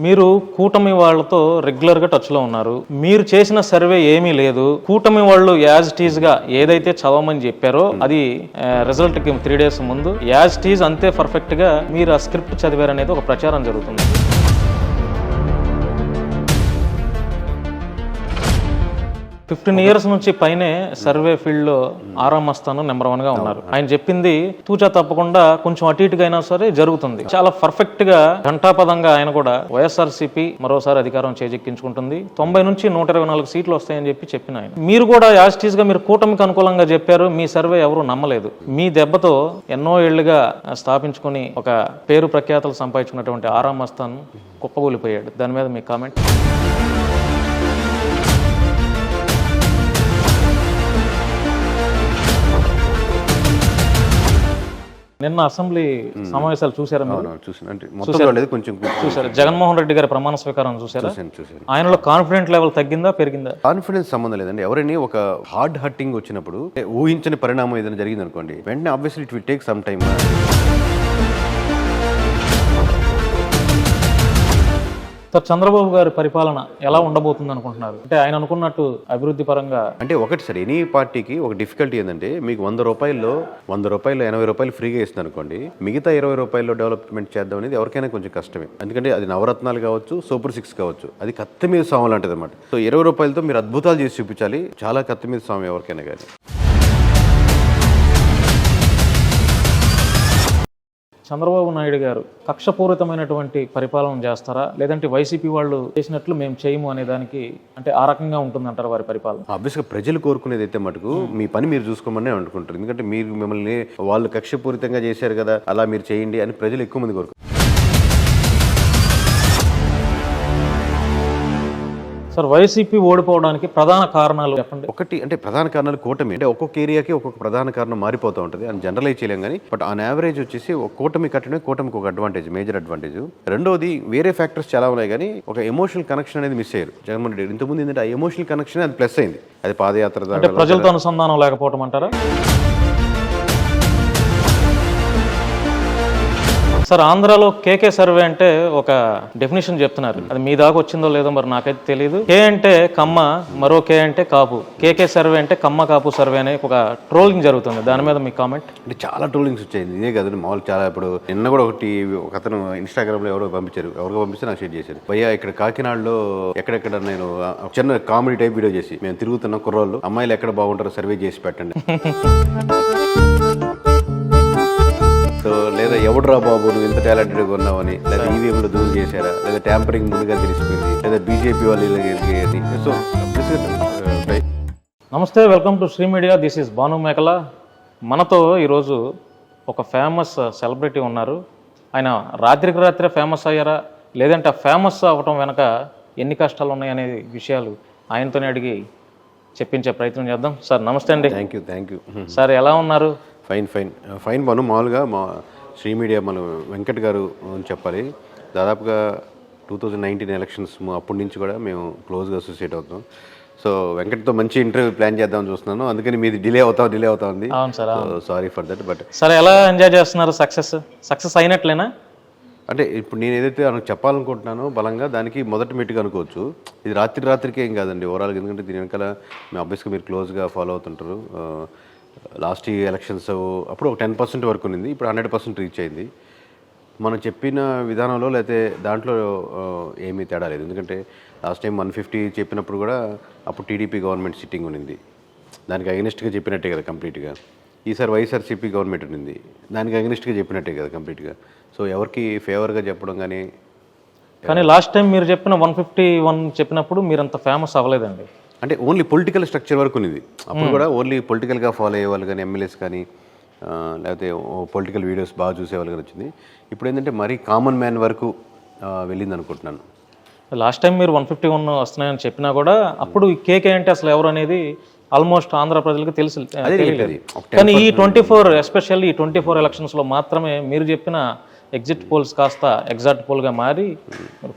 మీరు కూటమి వాళ్ళతో రెగ్యులర్గా టచ్లో ఉన్నారు. మీరు చేసిన సర్వే ఏమీ లేదు. కూటమి వాళ్ళు యాజ్ టీజ్ గా ఏదైతే చదవమని చెప్పారో అది రిజల్ట్ కి 3 days ముందు యాజ్ టీజ్ అంతే పర్ఫెక్ట్ గా మీరు ఆ స్క్రిప్ట్ చదివారనేది ఒక ప్రచారం జరుగుతుంది. 15 years నుంచి పైనే సర్వే ఫీల్డ్ లో ఆరా మస్తాను నెంబర్ 1 గా ఉన్నారు. ఆయన చెప్పింది తూచా తప్పకుండా కొంచెం అటు ఇటుగా అయినా సరే జరుగుతుంది. చాలా పర్ఫెక్ట్ గా ఘంటాపదంగా ఆయన కూడా వైఎస్ఆర్సీపీ మరోసారి అధికారం చేజెక్కించుకుంటుంది, 90 నుంచి 124 సీట్లు వస్తాయని చెప్పిన ఆయన. మీరు కూడా యాస్టీస్ గా మీరు కూటమికి అనుకూలంగా చెప్పారు. మీ సర్వే ఎవరు నమ్మలేదు. మీ దెబ్బతో ఎన్నో ఏళ్లుగా స్థాపించుకుని ఒక పేరు ప్రఖ్యాతలు సంపాదించుకున్నటువంటి ఆరా మస్తాన్ కుప్పగూలిపోయాడు. దాని మీద మీ కామెంట్. నిన్న అసెంబ్లీ సమావేశాలు చూసారా? చూసారు. జగన్మోహన్ రెడ్డి గారి ప్రమాణ స్వీకారం చూసారా? ఆయనలో కాన్ఫిడెంట్ లెవెల్ తగ్గిందా పెరిగిందా? కాన్ఫిడెన్స్ సంబంధం లేదండి. ఎవరైనా ఒక హార్డ్ హర్టింగ్ వచ్చినప్పుడు ఊహించని పరిణామం ఏదైనా జరిగింది అనుకోండి, వెంటనే obviously it will take some time. Chandrababu గారి పరిపాలన ఎలా ఉండబోతుంది అనుకుంటున్నారు? అంటే ఆయన అనుకున్నట్టు అభివృద్ధి పరంగా అంటే ఒకటి సార్, ఎనీ పార్టీకి ఒక డిఫికల్టీ ఏంటంటే మీకు 100 రూపాయల్లో 80 రూపాయలు ఫ్రీగా ఇస్తుంది అనుకోండి, మిగతా 20 రూపాయల్లో డెవలప్మెంట్ చేద్దాం అనేది ఎవరికైనా కొంచెం కష్టమే. ఎందుకంటే అది నవరత్నాలు కావచ్చు, సూపర్ 6 కావచ్చు, అది కత్తి మీద సాము లాంటిది అనమాట. సో 20 రూపాయలతో మీరు అద్భుతాలు చేసి చూపించాలి, చాలా కత్తి మీద సాము ఎవరికైనా కానీ. చంద్రబాబు నాయుడు గారు కక్షపూరితమైనటువంటి పరిపాలన చేస్తారా, లేదంటే వైసీపీ వాళ్ళు చేసినట్లు మేము చేయము అనే దానికి అంటే ఆ రకంగా ఉంటుందంటారు వారి పరిపాలన? ఆబ్వియస్గా ప్రజలు కోరుకునేది అయితే మటుకు మీ పని మీరు చూసుకోమని అనుకుంటారు. ఎందుకంటే మీరు మిమ్మల్ని వాళ్ళు కక్షపూరితంగా చేశారు కదా, అలా మీరు చేయండి అని ప్రజలు ఎక్కువ మంది కోరుకుంటారు. సార్, వైసీపీ ఓడిపోవడానికి ప్రధాన కారణాలు చెప్పండి. ఒకటి అంటే ప్రధాన కారణాలు కూటమి. అంటే ఒక్కొక్క ఏరియాకి ఒక్కొక్క ప్రధాన కారణం మారిపోతూ ఉంటుంది, అని జనరలైజ్ చేయలేం. కానీ బట్ ఆన్ యావరేజ్ వచ్చేసి ఒక కూటమి కట్టడమే కూటమికి ఒక అడ్వాంటేజ్, మేజర్ అడ్వాంటేజ్. రెండోది వేరే ఫ్యాక్టర్స్ చాలా ఉన్నాయి, కానీ ఒక ఎమోషనల్ కనెక్షన్ అనేది మిస్ అయ్యారు జగన్మోహన్ రెడ్డి. ఇంతకుముందు ఏంటంటే ఆ ఎమోషనల్ కనెక్షన్ అది ప్లస్ అయింది, అది పాదయాత్ర అంటే ప్రజలతో అనుసంధానం లేకపోవడం అంటారా? సార్, ఆంధ్రాలో కేకే సర్వే అంటే ఒక డెఫినేషన్ చెప్తున్నారు, అది మీ దాకా వచ్చిందో లేదో మరి నాకైతే తెలియదు. కే అంటే కమ్మ, మరో కే అంటే కాపు. కేకే సర్వే అంటే కమ్మ కాపు సర్వే అనే ఒక ట్రోలింగ్ జరుగుతుంది, దాని మీద మీ కామెంట్. అంటే చాలా ట్రోలింగ్స్ వచ్చాయి, ఇదే కదండి మామూలు. చాలా ఇప్పుడు నిన్న కూడా ఒక అతను ఇన్స్టాగ్రామ్ లో ఎవరో పంపిస్తే నాకు షేర్ చేశారు. భయ్యా ఇక్కడ కాకినాడలో ఎక్కడెక్కడ నేను చిన్న కామెడీ టైప్ వీడియో చేసి మేము తిరుగుతున్న కుర్రోళ్ళు అమ్మాయిలు ఎక్కడ బాగుంటారో సర్వే చేసి పెట్టండి. సో లేదా ఎవడురా బాబు నువ్వు ఇంత టాలెంటెడ్గా ఉన్నావని, లేదా ఈవీఎంలో దూరం చేశారా, లేదా ట్యాంపరింగ్ ముందుగా తెలిసిపోయింది, లేదా బీజేపీ వాళ్ళు. సో నమస్తే, welcome to Shri media. This is Bhanu Mekala. మనతో ఈరోజు ఒక ఫేమస్ సెలబ్రిటీ ఉన్నారు. ఆయన రాత్రికి రాత్రే ఫేమస్ అయ్యారా, లేదంటే ఫేమస్ అవ్వటం వెనక ఎన్ని కష్టాలు ఉన్నాయనే విషయాలు ఆయనతోనే అడిగి చెప్పించే ప్రయత్నం చేద్దాం. సార్ నమస్తే అండి. థ్యాంక్ యూ సార్, ఎలా ఉన్నారు? ఫైన్ బాను. మామూలుగా మా శ్రీ మీడియా మన వెంకట్ గారు అని చెప్పాలి, దాదాపుగా 2019 ఎలక్షన్స్ అప్పటి నుంచి కూడా మేము క్లోజ్గా అసోసియేట్ అవుతాం. సో వెంకట్తో మంచి ఇంటర్వ్యూ ప్లాన్ చేద్దామని చూస్తున్నాను, అందుకని మీది డిలే అవుతా ఉంది. Sorry for that. But sir, ఎలా ఎంజాయ్ చేస్తున్నారు? సక్సెస్ అయినట్లేనా? అంటే ఇప్పుడు నేను ఏదైతే చెప్పాలనుకుంటున్నానో బలంగా దానికి మొదటి మెట్టుగా అనుకోవచ్చు. ఇది రాత్రికే ఏం కాదండి ఓవరాల్గా, ఎందుకంటే దీని వెనకాల మీ ఆబ్వియస్గా మీరు క్లోజ్గా ఫాలో అవుతుంటారు. లాస్ట్ ఎలక్షన్స్ అప్పుడు ఒక 10% వరకు ఉంది, ఇప్పుడు 100% రీచ్ అయింది. మనం చెప్పిన విధానంలో లేకపోతే దాంట్లో ఏమీ తేడా లేదు. ఎందుకంటే లాస్ట్ టైం 150 చెప్పినప్పుడు కూడా అప్పుడు టీడీపీ గవర్నమెంట్ సిట్టింగ్ ఉన్నింది, దానికి అగెనిస్ట్గా చెప్పినట్టే కదా కంప్లీట్గా. ఈసారి వైఎస్ఆర్సీపీ గవర్నమెంట్ ఉన్నింది, దానికి అగెనిస్ట్గా చెప్పినట్టే కదా కంప్లీట్గా. సో ఎవరికి ఫేవర్గా చెప్పడం కానీ లాస్ట్ టైం మీరు చెప్పిన 151 చెప్పినప్పుడు మీరు అంత ఫేమస్ అవ్వలేదండి. అంటే ఓన్లీ పొలిటికల్ స్ట్రక్చర్ వరకు ఉన్నది అప్పుడు కూడా, ఓన్లీ పొలిటికల్గా ఫాలో అయ్యేవాళ్ళు కానీ ఎమ్మెల్యేస్ కానీ లేకపోతే పొలిటికల్ వీడియోస్ బాగా చూసేవాళ్ళు కానీ వచ్చింది. ఇప్పుడు ఏంటంటే మరీ కామన్ మ్యాన్ వరకు వెళ్ళింది అనుకుంటున్నాను. లాస్ట్ టైం మీరు 151 వస్తున్నాయని చెప్పినా కూడా అప్పుడు కేకే అంటే అసలు ఎవరు అనేది ఆల్మోస్ట్ ఆంధ్ర ప్రజలకు తెలిసి. కానీ ఈ 24 ఎస్పెషల్లీ ఈ 24 ఎలక్షన్స్లో మాత్రమే మీరు చెప్పిన ఎగ్జిట్ పోల్స్ కాస్త ఎగ్జాక్ట్ పోల్గా మారి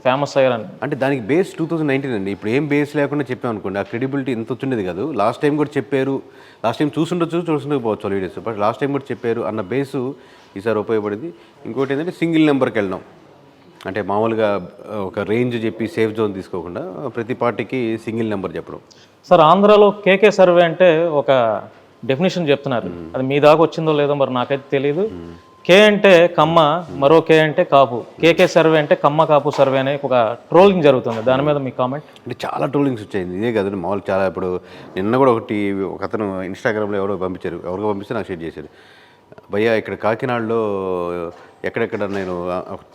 ఫేమస్ అయ్యారని. అంటే దానికి బేస్ 2019 అండి. ఇప్పుడు ఏం బేస్ లేకుండా చెప్పాం అనుకోండి, ఆ క్రెడిబిలిటీ ఎంత వచ్చిండేది కాదు. లాస్ట్ టైం కూడా చెప్పారు, లాస్ట్ టైం చూసుండకపోవచ్చు వీడియోస్, బట్ లాస్ట్ టైం కూడా చెప్పారు అన్న బేసు ఈసారి ఉపయోగపడింది. ఇంకోటి ఏంటంటే సింగిల్ నెంబర్కి వెళ్ళడం, అంటే మామూలుగా ఒక రేంజ్ చెప్పి సేఫ్ జోన్ తీసుకోకుండా ప్రతి పార్టీకి సింగిల్ నెంబర్ చెప్పడం. సార్ ఆంధ్రాలో కేకే సర్వే అంటే ఒక డెఫినేషన్ చెప్తున్నారు, అది మీ దాకా వచ్చిందో లేదో మరి నాకైతే తెలియదు. కే అంటే కమ్మ, మరో కే అంటే కాపు, కేకే సర్వే అంటే కమ్మ కాపు సర్వే అనే ఒక ట్రోలింగ్ జరుగుతుంది. దాని మీద మీ కామెంట్? అంటే చాలా ట్రోలింగ్స్ వచ్చాయి, ఇదే కదండి మామూలు చాలా. ఇప్పుడు నిన్న కూడా ఒక అతను ఇన్స్టాగ్రామ్లో ఎవరో పంపిస్తే నాకు షేర్ చేశారు. భయ్యా ఇక్కడ కాకినాడలో ఎక్కడెక్కడ నేను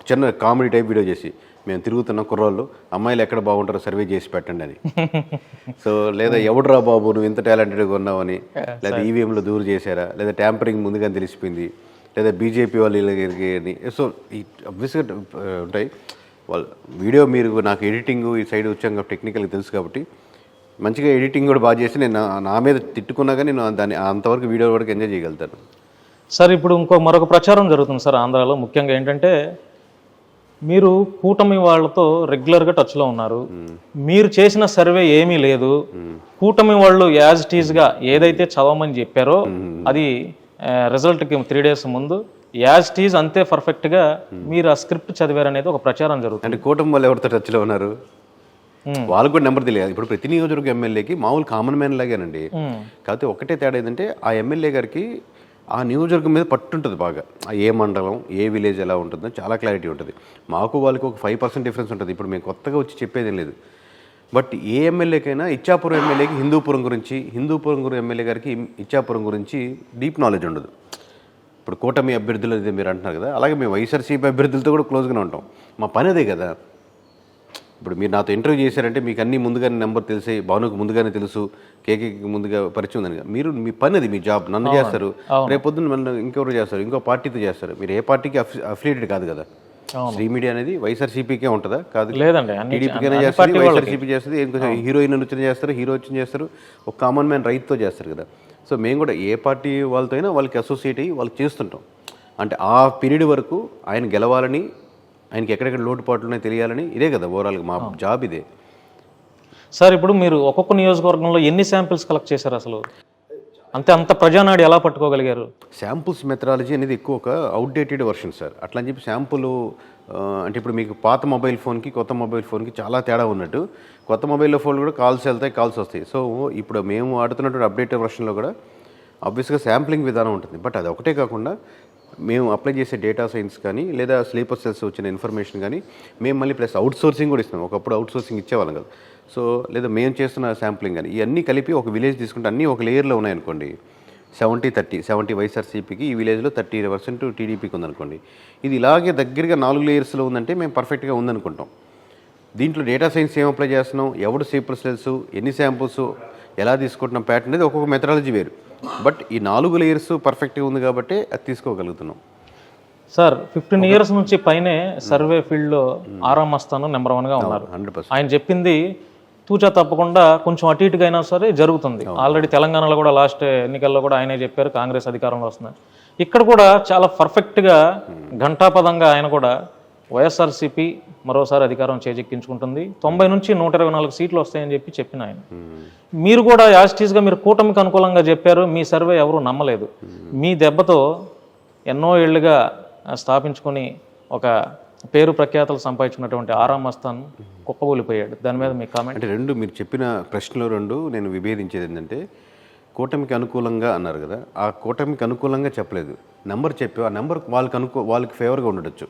చిన్న కామెడీ టైప్ వీడియో చేసి మేము తిరుగుతున్న కుర్రోళ్ళు అమ్మాయిలు ఎక్కడ బాగుంటారో సర్వే చేసి పెట్టండి అని. సో లేదా ఎవడురా బాబు నువ్వు ఇంత టాలెంటెడ్గా ఉన్నావని, లేదా ఈవీఎంలో దూరు చేశారా, లేదా ట్యాంపరింగ్ ముందుగా తెలిసిపోయింది, లేదా బీజేపీ వాళ్ళు అని. సో ఈ అబ్వియస్గా ఉంటాయి వాళ్ళు వీడియో. మీరు నాకు ఎడిటింగ్ ఈ సైడ్ వచ్చాక టెక్నికల్గా తెలుసు కాబట్టి మంచిగా ఎడిటింగ్ కూడా బాగా చేసి నేను నా మీద తిట్టుకున్నాక నేను దాన్ని అంతవరకు వీడియో వరకు ఎంజాయ్ చేయగలుగుతాను. సార్ ఇప్పుడు మరొక ప్రచారం జరుగుతుంది సార్ ఆంధ్రాలో. ముఖ్యంగా ఏంటంటే మీరు కూటమి వాళ్ళతో రెగ్యులర్గా టచ్లో ఉన్నారు, మీరు చేసిన సర్వే ఏమీ లేదు, కూటమి వాళ్ళు యాజ్ ఇట్ ఈజ్గా ఏదైతే చదవమని చెప్పారో అది రిజల్ట్కి 3 days ముందు యాజ్ ఇట్ ఈజ్ అంతే పర్ఫెక్ట్గా మీరు ఆ స్క్రిప్ట్ చదివారనేది ఒక ప్రచారం జరుగుతుంది. అంటే కూటమి వాళ్ళు ఎవరితో టచ్లో ఉన్నారు, వాళ్ళకు కూడా నెంబర్ తెలియదు. ఇప్పుడు ప్రతి నియోజకవర్గ ఎమ్మెల్యేకి మామూలు కామన్ మ్యాన్ లాగానండి. కాకపోతే ఒకటే తేడా ఏంటంటే ఆ ఎమ్మెల్యే గారికి ఆ నియోజకవర్గం మీద పట్టుంటుంది బాగా. ఏ మండలం ఏ విలేజ్ ఎలా ఉంటుందో చాలా క్లారిటీ ఉంటుంది. మాకు వాళ్ళకి ఒక 5% డిఫరెన్స్ ఉంటుంది. ఇప్పుడు మేము కొత్తగా వచ్చి చెప్పేదేం లేదు. బట్ ఏ ఎమ్మెల్యేకైనా ఇచ్చాపురం ఎమ్మెల్యేకి హిందూపురం గురించి, హిందూపురం ఎమ్మెల్యే గారికి ఇచ్చాపురం గురించి డీప్ నాలెడ్జ్ ఉండదు. ఇప్పుడు కూటమి అభ్యర్థులు అదే మీరు అంటున్నారు కదా, అలాగే మేము వైఎస్ఆర్సీపీ అభ్యర్థులతో కూడా క్లోజ్గానే ఉంటాం. మా పని అదే కదా. ఇప్పుడు మీరు నాతో ఇంటర్వ్యూ చేశారంటే మీకు అన్నీ ముందుగానే నెంబర్ తెలిసి, భానుకు ముందుగానే తెలుసు, కేకేకి ముందుగా పరిచయం ఉందని. మీరు మీ పని అది, మీ జాబ్. నన్ను చేస్తారు, రేపొద్దున నన్ను ఇంకెవరు చేస్తారు, ఇంకో పార్టీతో చేస్తారు. మీరు ఏ పార్టీకి అఫిలియేటెడ్ కాదు కదా. శ్రీ మీడియా అనేది వైఎస్ఆర్సీపీకే ఉంటుందా? కాదు, లేదండి. టీడీపీకైనా చేస్తుంది, వైఎస్ఆర్సీపీ చేస్తుంది. ఇంకొంచెం హీరోయిన్ వచ్చిన చేస్తారు, హీరో వచ్చిన చేస్తారు, ఒక కామన్ మ్యాన్ రైతుతో చేస్తారు కదా. సో మేము కూడా ఏ పార్టీ వాళ్ళతో అయినా వాళ్ళకి అసోసియేట్ అయ్యి వాళ్ళకి చేస్తుంటాం. అంటే ఆ పీరియడ్ వరకు ఆయన గెలవాలని, ఆయనకి ఎక్కడెక్కడ లోటుపాట్లున్నాయో తెలియాలని, ఇదే కదా ఓవరాల్గా మా జాబ్ ఇదే. సార్ ఇప్పుడు మీరు ఒక్కొక్క నియోజకవర్గంలో ఎన్ని శాంపిల్స్ కలెక్ట్ చేశారు అసలు? అంత ప్రజానాడి ఎలా పట్టుకోగలిగారు? శాంపుల్స్ మెథడాలజీ అనేది ఎక్కువ ఒక అవుట్డేటెడ్ వర్షన్ సార్. అట్లా అని చెప్పి శాంపుల్ అంటే ఇప్పుడు మీకు పాత మొబైల్ ఫోన్కి కొత్త మొబైల్ ఫోన్కి చాలా తేడా ఉన్నట్టు, కొత్త మొబైల్లో ఫోన్ కూడా కాల్స్ వెళ్తాయి, కాల్స్ వస్తాయి. సో ఇప్పుడు మేము ఆడుతున్నటువంటి అప్డేటెడ్ వర్షన్లో కూడా ఆబ్వియస్గా శాంప్లింగ్ విధానం ఉంటుంది. బట్ అది ఒకటే కాకుండా మేము అప్లై చేసే డేటా సైన్స్ కానీ, లేదా స్లీపర్ సెల్స్ వచ్చిన ఇన్ఫర్మేషన్ కానీ మేము మళ్ళీ ప్లస్ అవుట్ సోర్సింగ్ కూడా ఇస్తాం. ఒకప్పుడు అవుట్ సోర్సింగ్ ఇచ్చేవాళ్ళం కదా. సో లేదా మేము చేస్తున్న శాంప్లింగ్ కానీ ఇవన్నీ కలిపి ఒక విలేజ్ తీసుకుంటే అన్నీ ఒక లేయర్లో ఉన్నాయనుకోండి, 70-30, 70 వైఎస్ఆర్సీపీకి, ఈ విలేజ్లో 30% టీడీపీకి ఉందనుకోండి. ఇది ఇలాగే దగ్గరగా 4 లేయర్స్లో ఉందంటే మేము పర్ఫెక్ట్గా ఉందనుకుంటాం. దీంట్లో డేటా సైన్స్ ఏం అప్లై చేస్తున్నాం, ఎవడు స్లీపర్ సెల్స్, ఎన్ని శాంపుల్స్, ఎలా తీసుకుంటున్నాం, ప్యాటర్న్ అనేది ఒక్కొక్క మెథడాలజీ వేరు. బట్ ఈ 4 లేయర్స్ పర్ఫెక్ట్గా ఉంది కాబట్టి అది తీసుకోగలుగుతున్నాం. సార్ 15 years నుంచి పైనే సర్వే ఫీల్డ్లో ఆరామ్ మస్తాను నెంబర్ 1గా ఉన్నారు. 100%. ఆయన చెప్పింది తూచా తప్పకుండా కొంచెం అటు ఇటుగా అయినా సరే జరుగుతుంది. ఆల్రెడీ తెలంగాణలో కూడా లాస్ట్ ఎన్నికల్లో కూడా ఆయనే చెప్పారు కాంగ్రెస్ అధికారంలో వస్తుంది. ఇక్కడ కూడా చాలా పర్ఫెక్ట్గా ఘంటాపదంగా ఆయన కూడా వైఎస్ఆర్సీపీ మరోసారి అధికారం చేజెక్కించుకుంటుంది, 90 నుంచి 124 సీట్లు వస్తాయని చెప్పిన ఆయన. మీరు కూడా యాజిటీస్గా మీరు కూటమికి అనుకూలంగా చెప్పారు, మీ సర్వే ఎవరు నమ్మలేదు. మీ దెబ్బతో ఎన్నో ఏళ్లుగా స్థాపించుకొని ఒక పేరు ప్రఖ్యాతలు సంపాదించుకున్నటువంటి ఆరామ్ మస్తాన్ కుప్పగూలిపోయాడు. దాని మీద మీ కామెంట్? అంటే మీరు చెప్పిన ప్రశ్నలో నేను విభేదించేది ఏంటంటే, కూటమికి అనుకూలంగా అన్నారు కదా, ఆ కూటమికి అనుకూలంగా చెప్పలేదు. నెంబర్ చెప్పి ఆ నెంబర్ వాళ్ళకి ఫేవర్గా ఉండొచ్చు.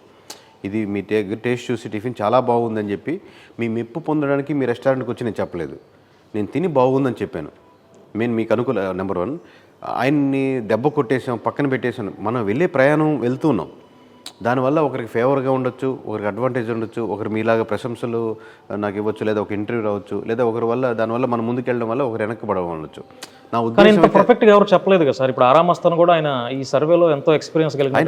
ఇది మీ టేస్ట్ చూసి టిఫిన్ చాలా బాగుందని చెప్పి మీ మెప్పు పొందడానికి మీ రెస్టారెంట్కి వచ్చి నేను చెప్పలేదు, నేను తిని బాగుందని చెప్పాను. మీకు అనుకూల నెంబర్ 1. ఆయన్ని దెబ్బ కొట్టేసాం, పక్కన పెట్టేసాం. మనం వెళ్ళే ప్రయాణం వెళ్తున్నాం, దానివల్ల ఒకరికి ఫేవర్గా ఉండొచ్చు, ఒకరికి అడ్వాంటేజ్ ఉండొచ్చు, ఒకరు మీలాగా ప్రశంసలు నాకు ఇవ్వచ్చు, లేదా ఒక ఇంటర్వ్యూ రావచ్చు, లేదా ఒకరి వల్ల దానివల్ల మనం ముందుకెళ్ళడం వల్ల ఒకరు వెనక్కి ఉండొచ్చు. నా ఉద్దేశం పర్ఫెక్ట్గా ఎవరు చెప్పలేదు కదా సార్. ఇప్పుడు ఆరామ్ మస్తాన్ కూడా ఆయన ఈ సర్వేలో ఎంతో ఎక్స్పీరియన్స్ కలిగిన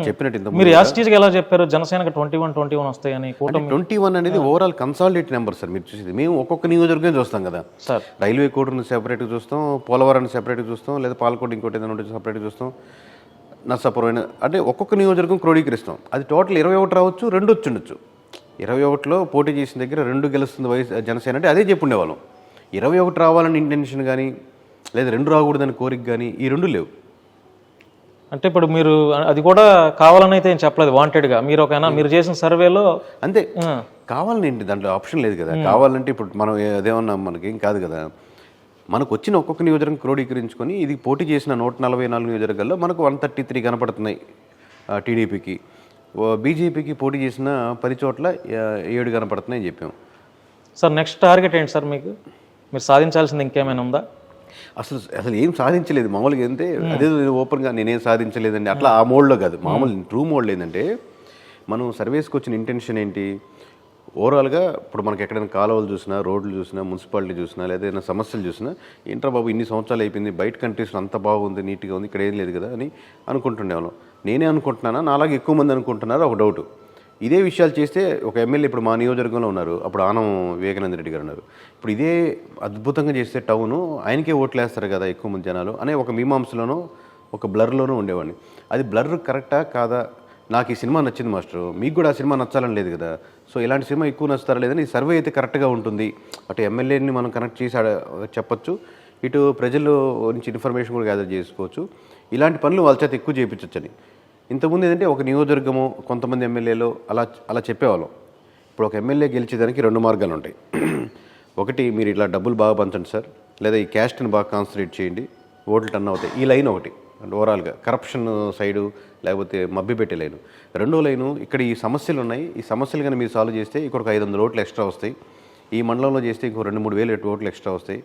చెప్పినట్టు మీరు యాజిటీస్గా ఎలా చెప్పారు జనసేనకి 21 వస్తాయని? 21 అనేది ఓవరాల్ కన్సాలిడేట్ నెంబర్ సార్. మీరు చూసేది మేము ఒక్కొక్క నియోజకవర్గం చూస్తాం కదా సార్. రైల్వే కోడ్ను సెపరేట్గా చూస్తాం, పోలవరాన్ని సెపరేట్గా చూస్తాం, లేదా పాలకోట ఇంకోటి ఏదైనా సెపరేట్గా చూస్తాం, నర్సాపురం అంటే ఒక్కొక్క నియోజకవర్గం క్రోడీకరిస్తాం. అది టోటల్ 21 రావచ్చు, 2 వచ్చి ఉండొచ్చు. 21లో పోటీ చేసిన దగ్గర 2 గెలుస్తుంది జనసేన అంటే అదే చెప్పుండేవాళ్ళం. 21 రావాలని ఇంటెన్షన్ కానీ, లేదా 2 రాకూడదని కోరిక కానీ, ఈ 2 లేవు. అంటే ఇప్పుడు మీరు అది కూడా కావాలని అయితే ఏం చెప్పలేదు, వాంటెడ్గా మీరు చేసిన సర్వేలో అంతే. కావాలని ఏంటి, దాంట్లో ఆప్షన్ లేదు కదా. కావాలంటే ఇప్పుడు మనం అదేమన్నా మనకేం కాదు కదా. మనకు వచ్చిన ఒక్కొక్క నియోజకవర్గం క్రోడీకరించుకొని ఇది పోటీ చేసిన 144 నియోజకవర్గాల్లో మనకు 133 కనపడుతున్నాయి టీడీపీకి. బీజేపీకి పోటీ చేసిన 10 చోట్ల 7 కనపడుతున్నాయి అని చెప్పాము. సార్ నెక్స్ట్ టార్గెట్ ఏంటి సార్ మీకు? మీరు సాధించాల్సింది ఇంకేమైనా ఉందా? అసలు ఏం సాధించలేదు. మామూలుగా ఏంటంటే అదే ఓపెన్గా నేనేం సాధించలేదండి అట్లా ఆ మోడ్లో కాదు. మామూలు ట్రూ మోడ్లో ఏంటంటే మనం సర్వీస్కి వచ్చిన ఇంటెన్షన్ ఏంటి, ఓవరాల్గా ఇప్పుడు మనకి ఎక్కడైనా కాలువలు చూసినా, రోడ్లు చూసినా, మున్సిపాలిటీ చూసినా, లేదా ఏదైనా సమస్యలు చూసినా, ఏంట్రా బాబు ఇన్ని సంవత్సరాలు అయిపోయింది, బయట కంట్రీస్లో అంత బాగుంది, నీట్గా ఉంది, ఇక్కడ ఏం లేదు కదా అని అనుకుంటుండేవాళ్ళం. నేనే అనుకుంటున్నానా, నాలాగే ఎక్కువ మంది అనుకుంటున్నారో ఒక డౌట్. ఇదే విషయాలు చేస్తే ఒక ఎమ్మెల్యే ఇప్పుడు మా నియోజకవర్గంలో ఉన్నారు, అప్పుడు ఆనం వివేకానంద రెడ్డి గారు ఉన్నారు. ఇప్పుడు ఇదే అద్భుతంగా చేస్తే టౌను ఆయనకే ఓట్లు వేస్తారు కదా ఎక్కువ మంది జనాలు అనే ఒక మీమాంసలోనూ ఒక బ్లర్లోనూ ఉండేవాడిని. అది బ్లర్ కరెక్టా కాదా, నాకు ఈ సినిమా నచ్చింది మాస్టర్, మీకు కూడా ఆ సినిమా నచ్చాలని లేదు కదా. సో ఇలాంటి సినిమా ఎక్కువ నచ్చుతారా లేదని ఈ సర్వే అయితే కరెక్ట్గా ఉంటుంది. అటు ఎమ్మెల్యేని మనం కనెక్ట్ చేసి చెప్పచ్చు, ఇటు ప్రజల నుంచి ఇన్ఫర్మేషన్ కూడా గ్యాదర్ చేసుకోవచ్చు. ఇలాంటి పనులు వాళ్ళ చేత ఎక్కువ చేయించవచ్చని. ఇంతకుముందు ఏంటంటే ఒక నియోజకవర్గము కొంతమంది ఎమ్మెల్యేలు అలా చెప్పేవాళ్ళం. ఇప్పుడు ఒక ఎమ్మెల్యే గెలిచేదానికి 2 మార్గాలు ఉంటాయి. ఒకటి, మీరు ఇట్లా డబ్బులు బాగా పంచండి సార్, లేదా ఈ క్యాస్ట్ని బాగా కాన్సన్ట్రేట్ చేయండి, ఓట్లు టర్న్ అవుతాయి. ఈ లైన్ ఒకటి అంటే ఓవరాల్గా కరప్షన్ సైడు, లేకపోతే మభ్యపెట్టే లైను. రెండో లైను, ఇక్కడ ఈ సమస్యలు ఉన్నాయి, ఈ సమస్యలు కానీ మీరు సాల్వ్ చేస్తే ఇక్కడ ఒక 500 ఓట్లు ఎక్స్ట్రా వస్తాయి, ఈ మండలంలో చేస్తే ఇంకో 2-3 వేలు ఓట్లు ఎక్స్ట్రా వస్తాయి,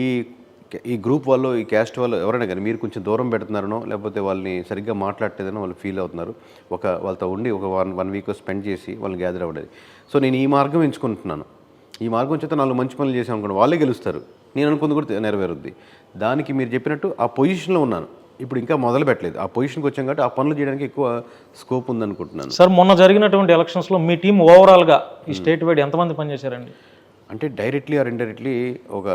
ఈ గ్రూప్ వాళ్ళు, ఈ క్యాస్ట్ వాళ్ళు ఎవరైనా కానీ మీరు కొంచెం దూరం పెడుతున్నారనో, లేకపోతే వాళ్ళని సరిగ్గా మాట్లాడలేదనో వాళ్ళు ఫీల్ అవుతున్నారు, వాళ్ళతో ఉండి ఒక వన్ వీక్ స్పెండ్ చేసి వాళ్ళని గ్యాదర్ అవ్వలేదు. సో నేను ఈ మార్గం ఎంచుకుంటున్నాను. ఈ మార్గం చేత 4 మంచి పనులు చేసాం అనుకోండి, వాళ్ళే గెలుస్తారు, నేను అనుకుంది కూడా నెరవేరుద్ది. దానికి మీరు చెప్పినట్టు ఆ పొజిషన్లో ఉన్నాను. ఇప్పుడు ఇంకా మొదలు పెట్టలేదు, ఆ పొజిషన్కి వచ్చాం కాబట్టి ఆ పనులు చేయడానికి ఎక్కువ స్కోప్ ఉందనుకుంటున్నాను. సార్ మొన్న జరిగినటువంటి ఎలక్షన్స్లో మీ టీం ఓవరాల్గా ఈ స్టేట్ వైడ్ ఎంతమంది పనిచేశారండి? అంటే డైరెక్ట్లీ ఆర్ ఇండైరెక్ట్లీ ఒక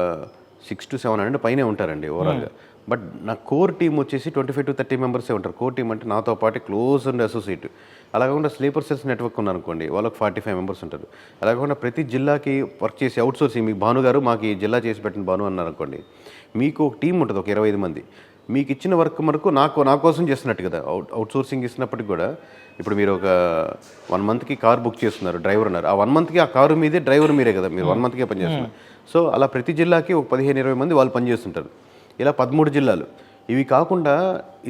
6 to 700 పైనే ఉంటారండి ఓవరాల్గా. బట్ నా కోర్ టీం వచ్చేసి 25 to 30 మెంబర్సే ఉంటారు. కోర్ టీం అంటే నాతో పాటు క్లోజ్ అండ్ అసోసియేట్. అలా కాకుండా స్లీపర్ సెల్స్ నెట్వర్క్ ఉన్నారనుకోండి, వాళ్ళకి 45 మెంబర్స్ ఉంటారు. అలా కాకుండా ప్రతి జిల్లాకి వర్క్ చేసి అవుట్సోర్సింగ్, మీకు భాను గారు మాకు ఈ జిల్లా చేసి పెట్టిన భాను అన్నారనుకోండి, మీకు ఒక టీం ఉంటుంది, ఒక 25 మంది. మీకు ఇచ్చిన వర్క్ వరకు నా కోసం చేస్తున్నట్టు కదా. అవుట్సోర్సింగ్ ఇస్తున్నప్పటికి కూడా ఇప్పుడు మీరు ఒక 1 monthకి కార్ బుక్ చేస్తున్నారు, డ్రైవర్ ఉన్నారు, ఆ 1 monthకి ఆ కారు మీదే డ్రైవర్ మీరే కదా, మీరు 1 monthకే పనిచేస్తున్నారు. సో అలా ప్రతి జిల్లాకి ఒక 15-20 మంది వాళ్ళు పనిచేస్తుంటారు. ఇలా 13 జిల్లాలు. ఇవి కాకుండా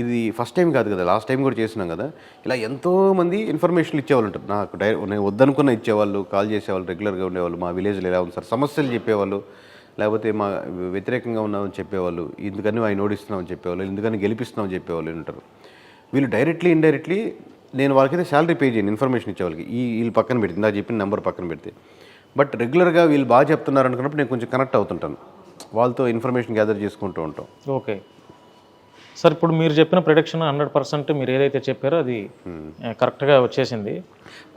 ఇది ఫస్ట్ టైం కాదు కదా, లాస్ట్ టైం కూడా చేసినాం కదా. ఇలా ఎంతోమంది ఇన్ఫర్మేషన్లు ఇచ్చేవాళ్ళు ఉంటారు. నాకు నేను వద్దనుకున్న ఇచ్చేవాళ్ళు, కాల్ చేసేవాళ్ళు, రెగ్యులర్గా ఉండేవాళ్ళు. మా విలేజ్లో ఎలా ఉంది సార్, సమస్యలు చెప్పేవాళ్ళు, లేకపోతే మా వ్యతిరేకంగా ఉన్నామని చెప్పేవాళ్ళు, ఎందుకని ఆయన ఓడిస్తున్నామని చెప్పేవాళ్ళు, ఎందుకని గెలిపిస్తున్నామని చెప్పేవాళ్ళు ఉంటారు. వీళ్ళు డైరెక్ట్లీ ఇండైరెక్ట్లీ నేను వాళ్ళకైతే శాలరీ పే చేయను, ఇన్ఫర్మేషన్ ఇచ్చేవాళ్ళకి. వీళ్ళు పక్కన పెడితే, నాకు చెప్పిన నెంబర్ పక్కన పెడితే, బట్ రెగ్యులర్గా వీళ్ళు బాగా చెప్తున్నారు అనుకున్నప్పుడు నేను కొంచెం కనెక్ట్ అవుతుంటాను, వాళ్ళతో ఇన్ఫర్మేషన్ గ్యాదర్ చేసుకుంటూ ఉంటాం. ఓకే సార్, ఇప్పుడు మీరు చెప్పిన ప్రిడిక్షన్ 100% మీరు ఏదైతే చెప్పారో అది కరెక్ట్గా వచ్చేసింది.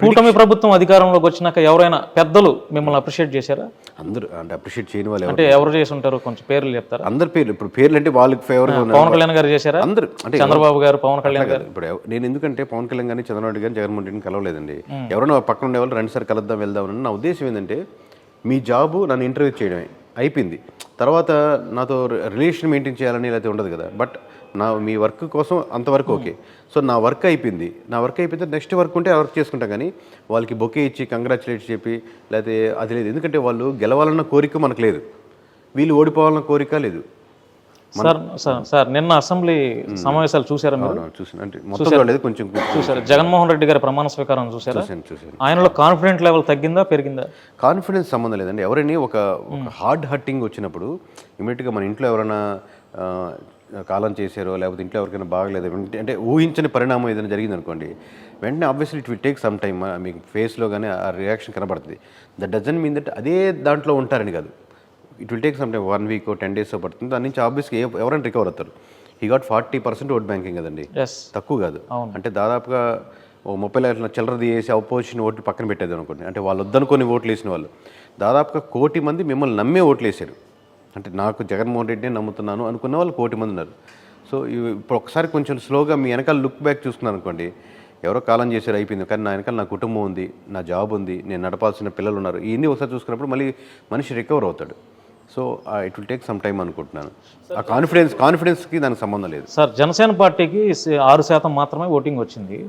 కూటమి ప్రభుత్వం అధికారంలోకి వచ్చినాక ఎవరైనా పెద్దలు మిమ్మల్ని అప్రిషియేట్ చేశారా? అందరూ అంటే అప్రిషియేట్ చేయని వాళ్ళు అంటే ఎవరు చేసి ఉంటారు, కొంచెం పేర్లు చెప్తారా? అందరి పేర్లు, ఇప్పుడు పేర్లు అంటే వాళ్ళకి ఫేవర్గా ఉన్నారు. పవన్ కళ్యాణ్ గారు చేశారా? అందరూ అంటే చంద్రబాబు గారు, పవన్ కళ్యాణ్ గారు. ఇప్పుడు నేను ఎందుకంటే పవన్ కళ్యాణ్ గారిని, చంద్రబాబు గారిని, జగన్మోహన్ రెడ్డిని కలవలేదండి. ఎవరైనా పక్కన ఉండేవాళ్ళు రండి సార్ కలుద్దాం వెళ్దాం అని. నా ఉద్దేశం ఏంటంటే, మీ జాబు నన్ను ఇంటర్వ్యూ చేయడమే అయిపోయింది, తర్వాత నాతో రిలేషన్ మెయింటైన్ చేయాలని అయితే ఉండదు కదా. బట్ మీ వర్క్ కోసం అంతవరకు ఓకే. సో నా వర్క్ అయిపోయింది, నెక్స్ట్ వర్క్ ఉంటే ఆ వర్క్ చేసుకుంటాం. కానీ వాళ్ళకి బొకే ఇచ్చి కంగ్రాచులేట్ చెప్పి లేకపోతే అది లేదు. ఎందుకంటే వాళ్ళు గెలవాలన్న కోరిక మనకు లేదు, వీళ్ళు ఓడిపోవాలన్న కోరిక లేదు. సార్ నిన్న అసెంబ్లీ సమావేశాలు చూసారా మీరు? చూసాను, అంటే మొత్తం లేదు, కొంచెం చూసారు. జగన్మోహన్ రెడ్డి గారి ప్రమాణ స్వీకారం చూసారా? ఆయనలో కాన్ఫిడెంట్ లెవెల్ తగ్గిందా పెరిగిందా? కాన్ఫిడెన్స్ సంబంధం లేదండి. ఎవరైనా ఒక హార్డ్ హర్టింగ్ వచ్చినప్పుడు ఇమీడియట్గా మన ఇంట్లో ఎవరైనా కాలం చేశారో, లేకపోతే ఇంట్లో ఎవరికైనా బాగలేదు అంటే ఊహించని పరిణామం ఏదైనా జరిగింది అనుకోండి, వెంటనే obviously it will take some time. మీకు ఫేస్లో కానీ ఆ రియాక్షన్ కనబడుతుంది. దట్ డజంట్ మీన్ దట్ అదే దాంట్లో ఉంటారని కాదు. It will take some time, 1 week 10 days పడుతుంది. దాని నుంచి ఆబ్వియస్గా ఎవరైనా రికవర్ అవుతారు. హీ గాట్ 40% ఓట్ బ్యాంకింగ్ కదండి, తక్కువ కాదు. అంటే దాదాపుగా 30 లక్షల చిల్లర తీసి అపోజిషన్ ఓట్లు పక్కన పెట్టేది అనుకోండి. అంటే వాళ్ళు వద్దనుకొని ఓట్లు వేసిన వాళ్ళు దాదాపుగా 1 కోటి మంది మిమ్మల్ని నమ్మే ఓట్లు వేసారు. అంటే నాకు జగన్మోహన్ రెడ్డిని నమ్ముతున్నాను అనుకున్న వాళ్ళు 1 కోటి మంది ఉన్నారు. సో ఇప్పుడు ఒకసారి కొంచెం స్లోగా మీ వెనకాల లుక్ బ్యాక్ చూసుకున్నారు అనుకోండి, ఎవరో కాలం చేశారు అయిపోయింది, కానీ నా వెనకాల నా కుటుంబం ఉంది, నా జాబ్ ఉంది, నేను నడపాల్సిన పిల్లలు ఉన్నారు, ఇవన్నీ ఒకసారి చూసుకున్నప్పుడు మళ్ళీ మనిషి రికవర్ అవుతాడు. So it will take some time అనుకుంటున్నాను. ఆ కాన్ఫిడెన్స్కి దానికి సంబంధం లేదు. సార్ జనసేన పార్టీకి 6% మాత్రమే ఓటింగ్ వచ్చింది.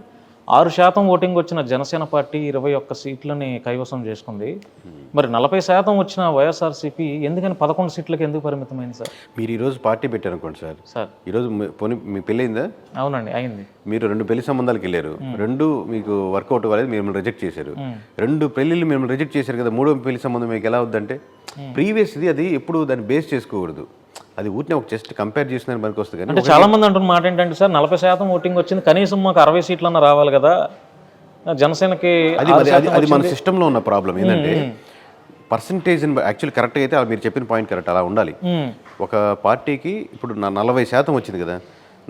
6% ఓటింగ్ వచ్చిన జనసేన పార్టీ 21 సీట్లని కైవసం చేసుకుంది. మరి 40% వచ్చిన వైఎస్ఆర్సీపీ ఎందుకని 11 సీట్లకి ఎందుకు పరిమితమైంది సార్? మీరు ఈరోజు పార్టీ పెట్టారనుకోండి సార్, ఈరోజు పోనీ మీ పెళ్ళయిందా? అవునండి, అయింది. మీరు 2 పెళ్లి సంబంధాలకు వెళ్ళారు, 2 మీకు వర్కౌట్ అవ్వలేదు, మిమ్మల్ని రిజెక్ట్ చేశారు. 2 పెళ్ళిళ్ళు మిమ్మల్ని రిజెక్ట్ చేశారు కదా, 3వ పెళ్లి సంబంధం మీకు ఎలా అవుద్దంటే ప్రీవియస్ది అది ఎప్పుడు దాన్ని బేస్ చేసుకోకూడదు. అది ఊరినే ఒక జస్ట్ కంపేర్ చేసిన మనకు వస్తుంది. కానీ అంటే చాలా మంది అంటున్న మాట ఏంటంటే సార్ 40% ఓటింగ్ వచ్చింది, కనీసం మాకు 60 సీట్లన్నా రావాలి కదా, జనసేనకి అది మన సిస్టంలో ఉన్న ప్రాబ్లం ఏంటంటే పర్సంటేజ్ యాక్చువల్లీ కరెక్ట్గా అయితే మీరు చెప్పిన పాయింట్ కరెక్ట్, అలా ఉండాలి. ఒక పార్టీకి ఇప్పుడు 40% వచ్చింది కదా,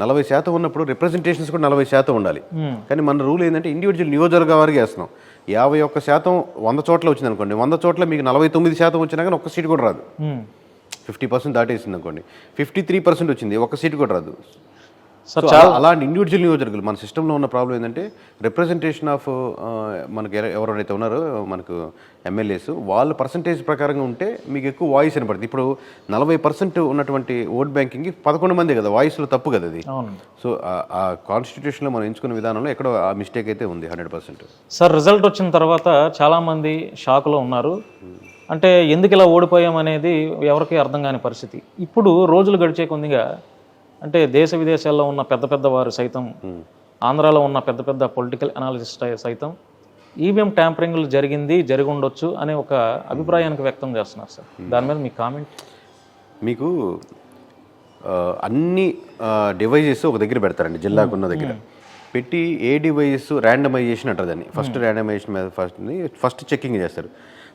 40% ఉన్నప్పుడు రిప్రజెంటేషన్స్ కూడా 40% ఉండాలి. కానీ మన రూల్ ఏంటంటే ఇండివిజువల్ నియోజకవర్గ వారికి వేస్తున్నాం. 51% 100 చోట్ల వచ్చింది అనుకోండి, 100 చోట్ల మీకు 49% వచ్చినా కానీ ఒక్క సీట్ కూడా రాదు. 50% దాటేసింది అనుకోండి, 53% వచ్చింది, ఒక్క సీట్ కూడా రాదు. సో అలాంటి ఇండివిజువల్ నియోజకవర్గాలు మన సిస్టంలో ఉన్న ప్రాబ్లం ఏంటంటే రిప్రజెంటేషన్ ఆఫ్ మనకు ఎవరైతే ఉన్నారో మనకు ఎమ్మెల్యేస్ వాళ్ళ పర్సంటేజ్ ప్రకారంగా ఉంటే మీకు ఎక్కువ వాయిస్ వినపడుతుంది. ఇప్పుడు 40% ఉన్నటువంటి ఓట్ బ్యాంకింగ్కి 11 మంది కదా, వాయిస్లో తప్పు కదా అది. సో ఆ కాన్స్టిట్యూషన్లో మనం ఎంచుకున్న విధానంలో ఎక్కడో ఆ మిస్టేక్ అయితే ఉంది 100%. సార్ రిజల్ట్ వచ్చిన తర్వాత చాలామంది షాక్లో ఉన్నారు. అంటే ఎందుకు ఇలా ఓడిపోయాం అనేది ఎవరికి అర్థం కాని పరిస్థితి. ఇప్పుడు రోజులు గడిచే కొద్దిగా అంటే దేశ విదేశాల్లో ఉన్న పెద్ద పెద్ద వారు సైతం, ఆంధ్రాలో ఉన్న పెద్ద పెద్ద పొలిటికల్ అనాలిసిస్ట్ సైతం ఈవీఎం ట్యాంపరింగ్లు జరిగి ఉండొచ్చు అనే ఒక అభిప్రాయానికి వ్యక్తం చేస్తున్నారు సార్. దాని మీద మీ కామెంట్? మీకు అన్ని డివైజెస్ ఒక దగ్గర పెడతారండి, జిల్లాకున్న దగ్గర పెట్టి ఏ డివైజెస్ ర్యాండమైజేషన్ అంటారు దాన్ని. ఫస్ట్ ర్యాండమైజేషన్ మీద ఫస్ట్ చెక్కింగ్ చేస్తారు.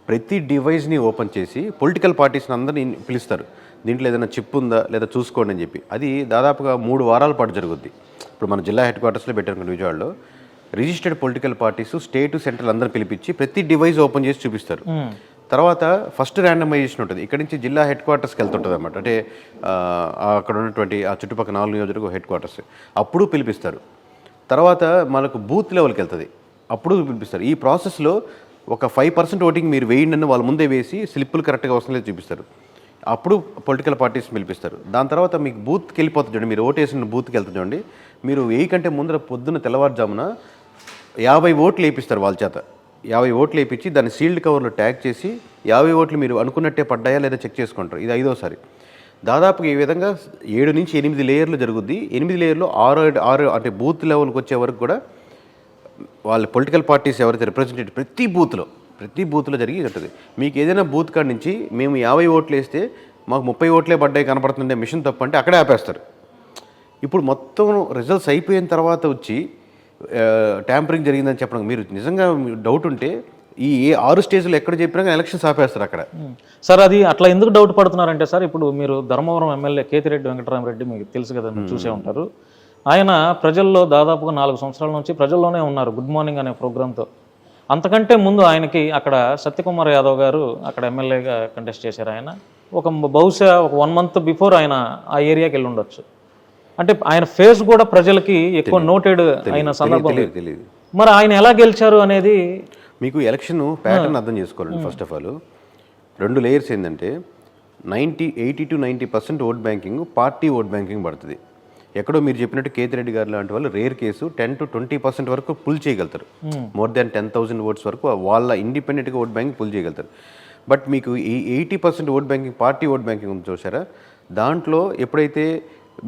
ప్రతి డివైస్ని ఓపెన్ చేసి పొలిటికల్ పార్టీస్ని అందరినీ పిలుస్తారు, దీంట్లో ఏదైనా చిప్ ఉందా లేదా చూసుకోండి అని చెప్పి. అది దాదాపుగా 3 వారాల పాటు జరుగుద్ది. ఇప్పుడు మన జిల్లా హెడ్ క్వార్టర్స్లో పెట్టారు విజయవాడలో, registered political parties state central అందరూ పిలిపించి ప్రతి డివైస్ ఓపెన్ చేసి చూపిస్తారు. తర్వాత ఫస్ట్ ర్యాండమైజేషన్ ఉంటుంది, ఇక్కడ నుంచి జిల్లా హెడ్ క్వార్టర్స్కి వెళ్తుంటుంది అనమాట. అంటే అక్కడ ఉన్నటువంటి ఆ చుట్టుపక్కల 4 నియోజకవర్గ హెడ్ క్వార్టర్స్ అప్పుడు పిలిపిస్తారు. తర్వాత మనకు బూత్ లెవెల్కి వెళ్తుంది, అప్పుడు పిలిపిస్తారు. ఈ ప్రాసెస్లో ఒక 5% ఓటింగ్ మీరు వేయండి వాళ్ళ ముందే వేసి స్లిప్పులు కరెక్ట్గా వస్తుంది లేదు చూపిస్తారు. అప్పుడు పొలిటికల్ పార్టీస్ పిలిపిస్తారు. దాని తర్వాత మీకు బూత్కి వెళ్ళిపోతుంది చూడండి, మీరు ఓటు వేసిన బూత్కి వెళ్తుంది చూడండి, మీరు కంటే ముందర పొద్దున్న తెల్లవారుజామున 50 ఓట్లు వేయిస్తారు వాళ్ళ చేత. 50 ఓట్లు వేయించి దాన్ని సీల్డ్ కవర్లో ట్యాగ్ చేసి 50 ఓట్లు మీరు అనుకున్నట్టే పడ్డాయా లేదా చెక్ చేసుకుంటారు. ఇది 5వసారి. దాదాపుగా ఈ విధంగా 7 నుంచి 8 లేయర్లు జరుగుద్ది. 8 లేయర్లో 6 అంటే బూత్ లెవెల్కి వచ్చే వరకు కూడా వాళ్ళ పొలిటికల్ పార్టీస్ ఎవరైతే రిప్రజెంటేటివ్ ప్రతి బూత్లో జరిగి ఉంటుంది. మీకు ఏదైనా బూత్ కాడి నుంచి మేము 50 ఓట్లు వేస్తే మాకు 30 ఓట్లే పడ్డాయి కనపడుతుండే మిషన్ తప్పు అంటే అక్కడే ఆపేస్తారు. ఇప్పుడు మొత్తం రిజల్ట్స్ అయిపోయిన తర్వాత వచ్చి ట్యాంపరింగ్ జరిగిందని చెప్పడం, మీరు నిజంగా డౌట్ ఉంటే ఈ 6 స్టేజ్లో ఎక్కడ చెప్పినా ఎలక్షన్స్ ఆపేస్తారు అక్కడ. సార్ అది అట్లా ఎందుకు డౌట్ పడుతున్నారంటే సార్, ఇప్పుడు మీరు ధర్మవరం ఎమ్మెల్యే కేతిరెడ్డి వెంకటరామరెడ్డి మీకు తెలుసు కదా, మీరు చూసే ఉంటారు. ఆయన ప్రజల్లో దాదాపుగా 4 సంవత్సరాల నుంచి ప్రజల్లోనే ఉన్నారు గుడ్ మార్నింగ్ అనే ప్రోగ్రాంతో. అంతకంటే ముందు ఆయనకి అక్కడ సత్యకుమార్ యాదవ్ గారు అక్కడ ఎమ్మెల్యేగా కంటెస్ట్ చేశారు. ఆయన బహుశా ఒక 1 మంత్ బిఫోర్ ఆయన ఆ ఏరియాకి వెళ్ళి ఉండొచ్చు. అంటే ఆయన ఫేస్ కూడా ప్రజలకి ఎక్కువ నోటెడ్ అయిన సందర్భం. మరి ఆయన ఎలా గెలిచారు అనేది మీకు ఎలక్షన్ ప్యాటర్న్ అర్థం చేసుకోవాలండి. ఫస్ట్ ఆఫ్ ఆల్ 2 లేయర్స్ ఏంటంటే 80 to 90% vote banking party vote banking పడుతుంది. ఎక్కడో మీరు చెప్పినట్టు కేతిరెడ్డి గారు లాంటి వాళ్ళు రేర్ కేసు 10 to 20% వరకు పుల్ చేయగలుగుతారు. మోర్ దాన్ 10,000 ఓట్స్ వరకు వాళ్ళ ఇండిపెండెంట్గా ఓట్ బ్యాంకింగ్ పుల్ చేయగలుగుతారు. బట్ మీకు ఈ 80% vote banking party vote banking ఉంది చూసారా, దాంట్లో ఎప్పుడైతే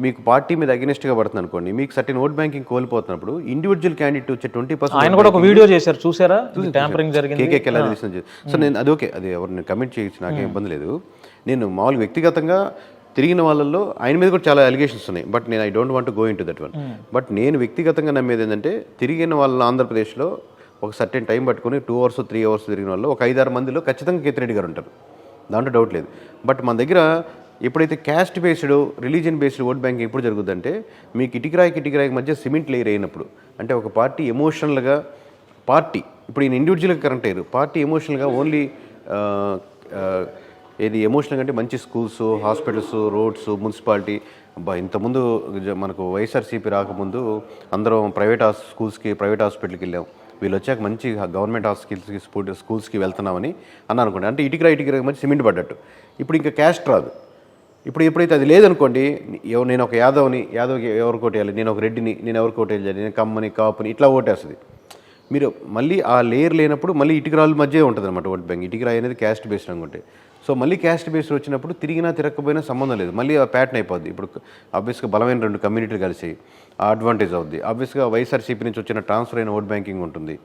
మీకు పార్టీ మీద అగెనిస్ట్గా పడుతుంది అనుకోండి, మీకు సర్టెన్ ఓట్ బ్యాంకింగ్ కోల్పోతున్నప్పుడు ఇండివిజువల్ క్యాండిడేట్ వచ్చే 20% ఆయన కూడా ఒక వీడియో చేశారు, చూసారా? ట్యాంపరింగ్ జరిగింది. కేకే ఎలా తెలిసింది. సో నేను అది ఓకే, అది ఎవరిని కమెంట్ చేయొచ్చు, నాకేం ఇబ్బంది లేదు. నేను మామూలుగా వ్యక్తిగతంగా తిరిగిన వాళ్ళల్లో ఆయన మీద కూడా చాలా అలిగేషన్స్ ఉన్నాయి. బట్ నేను I don't want go in to that one. But నేను వ్యక్తిగతంగా నమ్మేది ఏంటంటే తిరిగిన వాళ్ళ ఆంధ్రప్రదేశ్లో ఒక సర్టెన్ టైం పట్టుకుని 2 hours 3 hours తిరిగిన వాళ్ళు ఒక 5-6 మందిలో ఖచ్చితంగా కేతిరెడ్డి గారు ఉంటారు, దాంట్లో డౌట్ లేదు. బట్ మన దగ్గర ఎప్పుడైతే caste based religion based vote banking ఎప్పుడు జరుగుతుందంటే మీకు ఇటుకరాయికి మధ్య సిమెంట్ లేయర్ అయినప్పుడు, అంటే ఒక పార్టీ ఎమోషనల్గా ఇప్పుడు ఈయన ఇండివిజువల్గా కరెంట్ అయ్యారు, పార్టీ ఎమోషనల్గా ఓన్లీ ఏది ఎమోషనల్గా అంటే మంచి స్కూల్స్, హాస్పిటల్స్, రోడ్స్, మున్సిపాలిటీ. ఇంతకుముందు మనకు వైఎస్ఆర్సీపీ రాకముందు అందరం ప్రైవేట్ స్కూల్స్కి ప్రైవేట్ హాస్పిటల్కి వెళ్ళాం, వీళ్ళు వచ్చాక మంచి గవర్నమెంట్ హాస్పిటల్స్కి స్కూల్స్కి వెళ్తున్నామని అన్నాను అనుకోండి. అంటే ఇటుకరా మంచి సిమెంట్ పడ్డట్టు. ఇప్పుడు ఇంకా క్యాస్ట్ రాదు. ఇప్పుడు ఎప్పుడైతే అది లేదనుకోండి, నేను ఒక యాదవ్ని ఎవరికి ఓటేయాలి, నేను ఒక రెడ్డిని నేను ఎవరికి ఓటేయాలి, నేను కమ్మని కాపుని ఇట్లా ఓటేస్తుంది. మీరు మళ్ళీ ఆ లేయర్ లేనప్పుడు మళ్ళీ ఇటుకరాల మధ్య ఉంటుంది అనమాట ఓట్ బ్యాంక్. ఇటుకరాయి అనేది క్యాస్ట్ బేస్డ్ అనుకుంటే, సో మళ్ళీ క్యాస్ట్ బేస్డ్ వచ్చినప్పుడు తిరిగినా తిరగకపోయినా సంబంధం లేదు, మళ్ళీ ఆ ప్యాటర్న్ అయిపోద్ది. ఇప్పుడు ఆబ్వియస్గా బలమైన 2 కమ్యూనిటీలు కలిసి ఆ అడ్వాంటేజ్ అవుద్ది. ఆబ్వియస్గా వైఎస్ఆర్సీపీ నుంచి వచ్చిన ట్రాన్స్ఫర్ అయిన ఓట్ బ్యాంకింగ్ ఉంటుంది.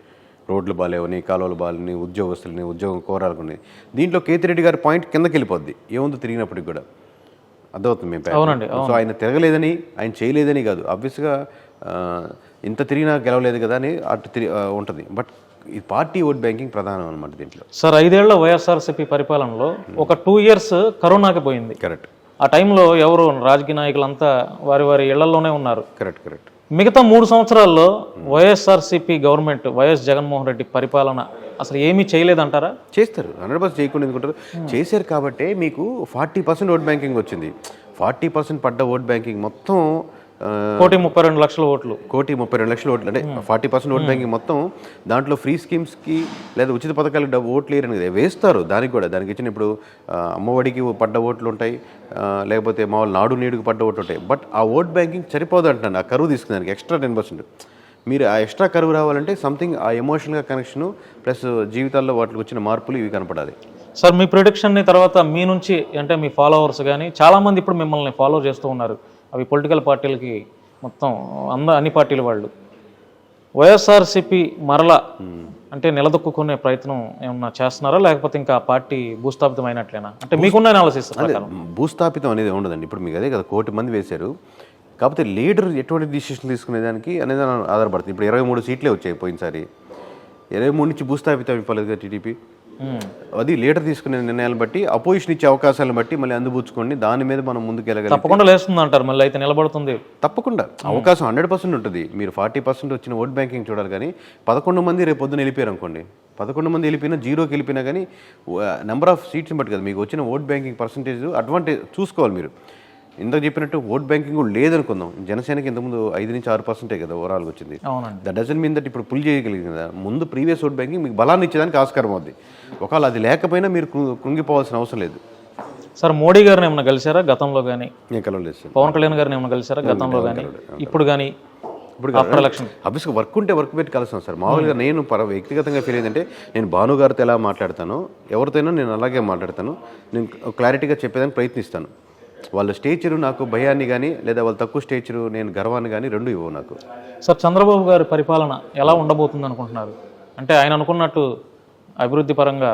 రోడ్లు బాగాలేవని, కాలువలు బాగాలని, ఉద్యోగస్తులని, ఉద్యోగం కోరాలని. దీంట్లో కేతిరెడ్డి గారి పాయింట్ కిందకి వెళ్ళిపోద్ది ఏముందో తిరిగినప్పటికి కూడా అర్థమవుతుంది. మేము సో ఆయన తిరగలేదని, ఆయన చేయలేదని కాదు, ఆబ్వియస్గా ఇంత తిరిగినా గెలవలేదు కదా అని అటు ఉంటుంది. బట్ ఈ పార్టీ ఓట్ బ్యాంకింగ్ ప్రధానం అనమాట దీంట్లో. సార్ 5 ఏళ్ల వైఎస్ఆర్సీపీ పరిపాలనలో ఒక 2 years కరోనాకి పోయింది. కరెక్ట్. ఆ టైంలో ఎవరు రాజకీయ నాయకులంతా వారి ఇళ్లలోనే ఉన్నారు. కరెక్ట్. మిగతా 3 సంవత్సరాల్లో వైఎస్ఆర్సీపీ గవర్నమెంట్, వైఎస్ జగన్మోహన్ రెడ్డి పరిపాలన అసలు ఏమీ చేయలేదంటారా? చేస్తారు, 100% చేయకుండా ఎందుకుంటారు. చేశారు కాబట్టే మీకు 40% ఓట్ బ్యాంకింగ్ వచ్చింది. 40% పడ్డ ఓట్ బ్యాంకింగ్ మొత్తం 1,32,00,000 ఓట్లు. 1,32,00,000 ఓట్లు. అంటే 40% ఓట్ బ్యాంకింగ్ మొత్తం దాంట్లో ఫ్రీ స్కీమ్స్కి లేదా ఉచిత పథకాలకు ఓట్లు వేయరని వేస్తారు. దానికి కూడా దానికి ఇచ్చిన ఇప్పుడు అమ్మఒడికి పడ్డ ఓట్లు ఉంటాయి, లేకపోతే మామూలు నాడు నేడుకు పడ్డ ఓట్లు ఉంటాయి. బట్ ఆ ఓట్ బ్యాంకింగ్ సరిపోదు అంటున్నాను. ఆ కరువు తీసుకున్నానికి ఎక్స్ట్రా 10%. మీరు ఆ ఎక్స్ట్రా కరువు రావాలంటే సంథింగ్ ఆ ఎమోషనల్గా కనెక్షను ప్లస్ జీవితాల్లో వాటికి వచ్చిన మార్పులు ఇవి కనపడాలి. సార్ మీ ప్రిడిక్షన్ని తర్వాత మీ నుంచి అంటే మీ ఫాలోవర్స్ కానీ చాలామంది ఇప్పుడు మిమ్మల్ని ఫాలో చేస్తూ ఉన్నారు. అవి పొలిటికల్ పార్టీలకి మొత్తం అన్ని పార్టీల వాళ్ళు వైఎస్ఆర్సీపీ మరలా అంటే నిలదొక్కునే ప్రయత్నం ఏమన్నా చేస్తున్నారా, లేకపోతే ఇంకా పార్టీ భూస్థాపితం అయినట్లేనా? అంటే మీకున్న అనాలిసిస్ భూస్థాపితం అనేది ఉండదండి. ఇప్పుడు మీకు అదే కదా 1 కోటి మంది వేశారు. కాకపోతే లీడర్ ఎటువంటి డిసిషన్ తీసుకునేదానికి అనేది ఆధారపడుతుంది. ఇప్పుడు 23 సీట్లే వచ్చాయి పోయినసారి. 23 నుంచి భూస్థాపితం అయిపోలేదు కదా టీడీపీ. అది లీడర్ తీసుకునే నిర్ణయాలను బట్టి, అపోజిషన్ ఇచ్చే అవకాశాలను బట్టి మళ్ళీ అందిపుచ్చుకోండి. దాని మీద మనం ముందుకు వెళ్ళగలిగితే తప్పకుండా లేస్తుంది అంటారు. మళ్ళీ అయితే నిలబడుతుంది తప్పకుండా. అవకాశం 100% ఉంటుంది. మీరు 40% వచ్చిన ఓట్ బ్యాంకింగ్ చూడాలి. కానీ 11 మంది రేపు పొద్దున వెళ్ళిపోయారు అనుకోండి, 11 మంది వెళ్ళిపోయినా, 0కి వెళ్ళిపోయినా కానీ నెంబర్ ఆఫ్ సీట్స్ని బట్టి కదా మీకు వచ్చిన ఓట్ బ్యాంకింగ్ పర్సంటేజ్ అడ్వాంటేజ్ చూసుకోవాలి. మీరు ఇందాక చెప్పినట్టు ఓట్ బ్యాంకింగ్ కూడా లేదనుకుందాం. జనసేనకి ఇంతకుముందు 5 నుంచి 6% కదా ఓవరాల్గా వచ్చింది. దట్ డజన్ మీన్ దట్ ఇప్పుడు పుల్ చేయగలిగింది కదా. ముందు ప్రీవియస్ ఓట్ బ్యాంకింగ్ మీకు బలాన్ని ఇచ్చేదానికి ఆస్కారం అవుద్ది. ఒకవేళ అది లేకపోయినా మీరు కృంగిపోవాల్సిన అవసరం లేదు. సార్ మోడీ గారిని ఏమైనా కలిసారా గతంలో కానీ? నేను కలవలేదు సార్. పవన్ కళ్యాణ్ గారిని ఏమైనా కలిసారా గతంలో కానీ, ఇప్పుడు కానీ? ఇప్పుడు అబ్వియస్గా వర్క్ ఉంటే వర్క్ పెట్టి కలుస్తాను సార్. మామూలుగా నేను వ్యక్తిగతంగా ఫీల్ అయిందంటే, నేను భాను గారితో ఎలా మాట్లాడతానో ఎవరితోనో నేను అలాగే మాట్లాడతాను. నేను క్లారిటీగా చెప్పేదానికి ప్రయత్నిస్తాను. వాళ్ళ స్టేచరు నాకు భయాన్ని కానీ, లేదా వాళ్ళ తక్కువ స్టేచరు నేను గర్వాన్ని కానీ రెండు ఇవ్వవు నాకు. సార్ చంద్రబాబు గారి పరిపాలన ఎలా ఉండబోతుంది అనుకుంటున్నారు? అంటే ఆయన అనుకున్నట్టు అభివృద్ధి పరంగా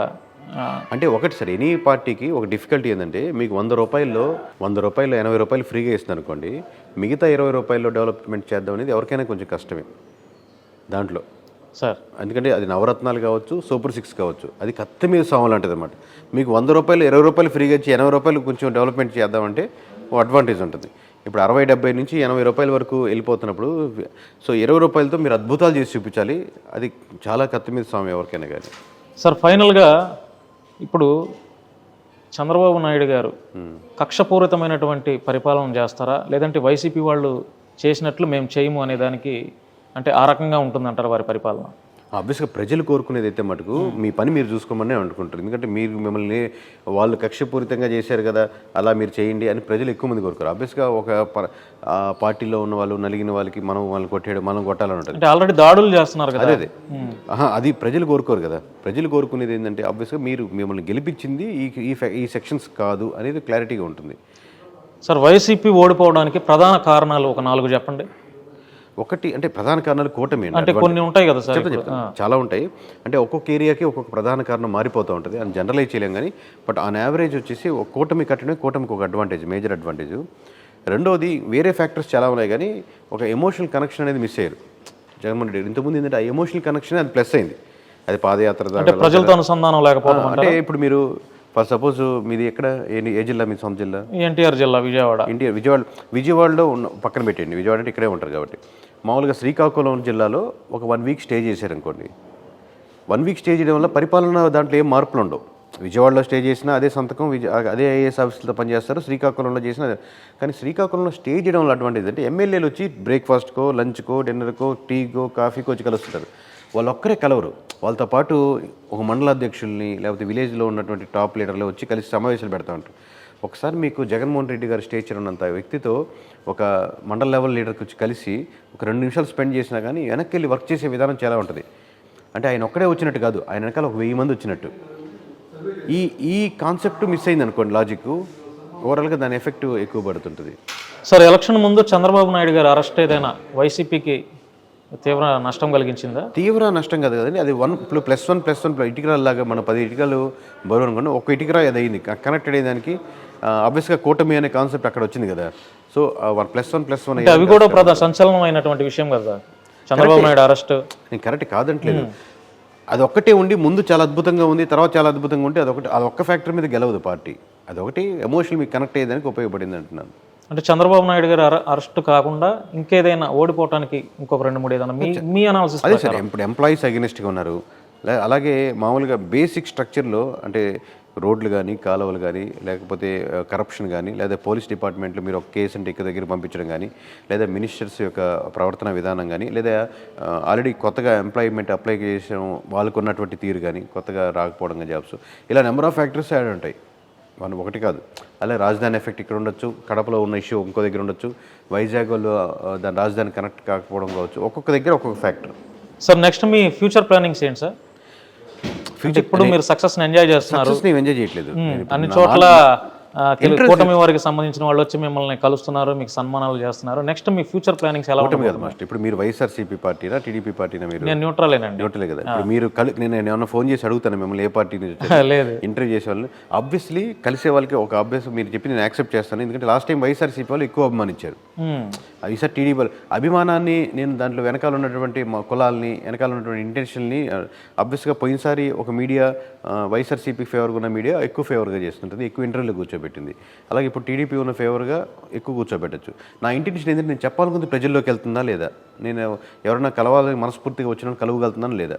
అంటే ఒకటి సార్, ఎనీ పార్టీకి ఒక డిఫికల్టీ ఏంటంటే, మీకు 100 రూపాయల్లో 80 రూపాయలు ఫ్రీగా ఇస్తుంది అనుకోండి, మిగతా 20 రూపాయల్లో డెవలప్మెంట్ చేద్దాం అనేది ఎవరికైనా కొంచెం కష్టమే దాంట్లో సార్. ఎందుకంటే అది నవరత్నాలు కావచ్చు, సూపర్ 6 కావచ్చు, అది కత్తి మీద సామాన్ లాంటిది అనమాట. మీకు 100 రూపాయలు 20 రూపాయలు ఫ్రీగా ఇచ్చి 80 రూపాయలు కొంచెం డెవలప్మెంట్ చేద్దామంటే ఒక అడ్వాంటేజ్ ఉంటుంది. ఇప్పుడు 60-70 నుంచి 80 రూపాయల వరకు వెళ్ళిపోతున్నప్పుడు, సో 20 రూపాయలతో మీరు అద్భుతాలు చేసి చూపించాలి. అది చాలా కత్తి మీద సామె ఎవరికైనా కానీ. సార్ ఫైనల్గా ఇప్పుడు చంద్రబాబు నాయుడు గారు కక్షపూరితమైనటువంటి పరిపాలన చేస్తారా, లేదంటే వైసీపీ వాళ్ళు చేసినట్లు మేము చేయము అనే దానికి అంటే ఆ రకంగా ఉంటుందంటారు వారి పరిపాలన? ఆబ్వియస్గా ప్రజలు కోరుకునేది అయితే మటుకు మీ పని మీరు చూసుకోమని అనుకుంటారు. ఎందుకంటే మీరు మిమ్మల్ని వాళ్ళు కక్షపూరితంగా చేశారు కదా, అలా మీరు చేయండి అని ప్రజలు ఎక్కువ మంది కోరుకోరు. ఆబ్వియస్గా ఒక పార్టీలో ఉన్న వాళ్ళు నలిగిన వాళ్ళకి వాళ్ళని కొట్టేయడం, మనం కొట్టాలని ఉంటుంది. అంటే ఆల్రెడీ దాడులు చేస్తున్నారు కదా. అదే అది ప్రజలు కోరుకోరు కదా. ప్రజలు కోరుకునేది ఏంటంటే ఆబ్వియస్గా మిమ్మల్ని గెలిపించింది ఈ సెక్షన్స్ కాదు అనేది క్లారిటీగా ఉంటుంది. సార్ వైసీపీ ఓడిపోవడానికి ప్రధాన కారణాలు ఒక 4 చెప్పండి. ఒకటి అంటే ప్రధాన కారణాలు కూటమి అంటే కొన్ని ఉంటాయి కదా సార్, చాలా ఉంటాయి. అంటే ఒక్కొక్క ఏరియాకి ఒక్కొక్క ప్రధాన కారణం మారిపోతూ ఉంటుంది అని జనరలైజ్ చేయలేం కానీ, బట్ ఆన్ యావరేజ్ వచ్చేసి ఒక కూటమి కట్టడమే కూటమికి ఒక అడ్వాంటేజ్, మేజర్ అడ్వాంటేజ్. రెండోది వేరే ఫ్యాక్టర్స్ చాలా ఉన్నాయి కానీ ఒక ఎమోషనల్ కనెక్షన్ అనేది మిస్ అయ్యారు జగన్మోహన్ రెడ్డి. ఇంతకుముందు ఏంటంటే ఆ ఎమోషనల్ కనెక్షన్ అది ప్లస్ అయింది. అది పాదయాత్ర అంటే ప్రజలతో అనుసంధానం లేకపోవడం. అంటే ఇప్పుడు మీరు ఫర్ సపోజ్ మీది ఎక్కడ, ఏ జిల్లా మీ సొంత జిల్లా? ఎన్టీఆర్ జిల్లా, విజయవాడ. విజయవాడలో పక్కన పెట్టండి, విజయవాడ అంటే ఇక్కడే ఉంటారు కాబట్టి. మామూలుగా శ్రీకాకుళం జిల్లాలో ఒక 1 వీక్ స్టే చేశారనుకోండి. 1 వీక్ స్టే చేయడం వల్ల పరిపాలన దాంట్లో ఏం మార్పులు ఉండవు. విజయవాడలో స్టే చేసినా అదే సంతకం, అదే ఐఏఎస్ ఆఫీసులతో పనిచేస్తారు. శ్రీకాకుళంలో చేసినా కానీ శ్రీకాకుళంలో స్టే చేయడం వల్ల అడ్వాంటేజ్ అంటే ఎమ్మెల్యేలు వచ్చి బ్రేక్ఫాస్ట్కో, లంచ్కో, డిన్నర్కో, టీకో, కాఫీకో వచ్చి కలుస్తుంటారు. వాళ్ళు ఒక్కరే కలవరు. వాళ్ళతో పాటు ఒక మండలాధ్యక్షుల్ని లేకపోతే విలేజ్లో ఉన్నటువంటి టాప్ లీడర్లు వచ్చి కలిసి సమావేశాలు పెడతా ఉంటారు. ఒకసారి మీకు జగన్మోహన్ రెడ్డి గారు స్టేచర్ ఉన్నంత వ్యక్తితో ఒక మండల లెవెల్ లీడర్కి వచ్చి కలిసి ఒక 2 నిమిషాలు స్పెండ్ చేసినా కానీ వెనక్కి వెళ్ళి వర్క్ చేసే విధానం చాలా ఉంటుంది. అంటే ఆయన ఒక్కడే వచ్చినట్టు కాదు, ఆయన వెనకాల ఒక 1000 మంది వచ్చినట్టు. ఈ కాన్సెప్ట్ మిస్ అయింది అనుకోండి లాజిక్, ఓవరాల్గా దాని ఎఫెక్ట్ ఎక్కువ పడుతుంటుంది. సార్ ఎలక్షన్ ముందు చంద్రబాబు నాయుడు గారు అరెస్ట్ ఏదైనా వైసీపీకి తీవ్ర నష్టం కలిగించిందా? తీవ్ర నష్టం కాదు కదండి, అది +1 ఇటుకరాల్లాగా మన 10 ఇటుకలు బరువు అనుకోండి, ఒక్క ఇటుకరా అది అయింది కనెక్టెడ్ అయ్యేదానికి. ఆబ్వియస్గా కూటమి అనే కాన్సెప్ట్ అక్కడ వచ్చింది కదా. సో +1 అవి కూడా సంచలనమైనటువంటి విషయం కదా చంద్రబాబు నాయుడు అరెస్ట్. నేను కరెక్ట్ కాదంటలేదు, అది ఒక్కటే ఉండి ముందు చాలా అద్భుతంగా ఉంది, తర్వాత చాలా అద్భుతంగా ఉంటే అదొక్క ఫ్యాక్టర్ మీద గెలవదు పార్టీ. అదొకటి ఎమోషనల్ మీకు కనెక్ట్ అయ్యేదానికి ఉపయోగపడింది అంటున్నాను. అంటే చంద్రబాబు నాయుడు గారు అరెస్ట్ కాకుండా ఇంకేదైనా ఓడిపోవటానికి ఇంకొక 2-3 ఏదైనా మీ అనాలిసిస్? అదే సార్, ఇప్పుడు ఎంప్లాయీస్ అగెనిస్ట్గా ఉన్నారు. అలాగే మామూలుగా బేసిక్ స్ట్రక్చర్లో అంటే రోడ్లు కానీ, కాలువలు కానీ, లేకపోతే కరప్షన్ కానీ, లేదా పోలీస్ డిపార్ట్మెంట్లో మీరు ఒక కేసు అంటే ఇక్కడ దగ్గర పంపించడం కానీ, లేదా మినిస్టర్స్ యొక్క ప్రవర్తన విధానం కానీ, లేదా ఆల్రెడీ కొత్తగా ఎంప్లాయ్మెంట్ అప్లై చేసిన వాళ్ళకు ఉన్నటువంటి తీరు కానీ, కొత్తగా రాకపోవడం కానీ జాబ్స్, ఇలా నెంబర్ ఆఫ్ ఫ్యాక్టర్స్ యాడ్ ఉంటాయి. మనం ఒకటి కాదు. అలాగే రాజధాని ఎఫెక్ట్ ఇక్కడ ఉండొచ్చు, కడపలో ఉన్న ఇష్యూ ఇంకో దగ్గర ఉండొచ్చు, వైజాగ్లో దాని రాజధాని కనెక్ట్ కాకపోవడం కావచ్చు, ఒక్కొక్క దగ్గర ఒక్కొక్క ఫ్యాక్టర్. సార్ నెక్స్ట్ మీ ఫ్యూచర్ ప్లానింగ్స్ ఏంటి సార్? ఇప్పుడు మీరు సక్సెస్ ఎంజాయ్ చేస్తున్నారు, ఎంజాయ్ చేయట్లేదు అన్ని చోట్ల కూటమి వారికి సంబంధించిన వాళ్ళు వచ్చి మిమ్మల్ని కలుస్తున్నారు, మీకు సన్మానాలు చేస్తున్నారు. నెక్స్ట్ మీ ఫ్యూచర్ ప్లానింగ్స్ ఎలా ఉంటుంది? కదా మాస్టర్, ఇప్పుడు మీరు వైఎస్ఆర్సీపీ పార్టీనా టీడీపీ పార్టీనా? మీరు నేను న్యూట్రలేనండి. న్యూట్రలే కదా. ఇప్పుడు మీరు నేను ఏమన్నా ఫోన్ చేసి అడుగుతాను మిమ్మల్ని ఏ పార్టీ లేదు ఇంటర్వ్యూ చేసే వాళ్ళు. ఆబ్వియస్లీ కలిసే వాళ్ళకి ఒక ఆబ్వియస్ మీరు చెప్పి నేను యాక్సెప్ట్ చేస్తాను, ఎందుకంటే లాస్ట్ టైం వైఎస్ఆర్సీపీ వాళ్ళు ఎక్కువ అభిమానించారు. ఈసారి టీడీపీ వాళ్ళు అభిమానాన్ని నేను దాంట్లో వెనకాల ఉన్నటువంటి కులాలని, వెనకాల ఉన్నటువంటి ఇంటెన్షన్ని ఆబ్వియస్గా పోయినసారి ఒక మీడియా వైఎస్ఆర్సీపీ ఫేవర్గా ఉన్న మీడియా ఎక్కువ ఫేవర్గా చేస్తుంటుంది, ఎక్కువ ఇంటర్వ్యూలో కూర్చోబెట్టింది. అలాగే ఇప్పుడు టీడీపీ ఉన్న ఫేవర్గా ఎక్కువ కూర్చోబెట్టచ్చు. నా ఇంటెన్షన్ ఏంటంటే నేను చెప్పాలనుకుంటే ప్రజల్లోకి వెళ్తుందా లేదా, నేను ఎవరైనా కలవాలని మనస్ఫూర్తిగా వచ్చిన కలవగలుగుతున్నాను లేదా,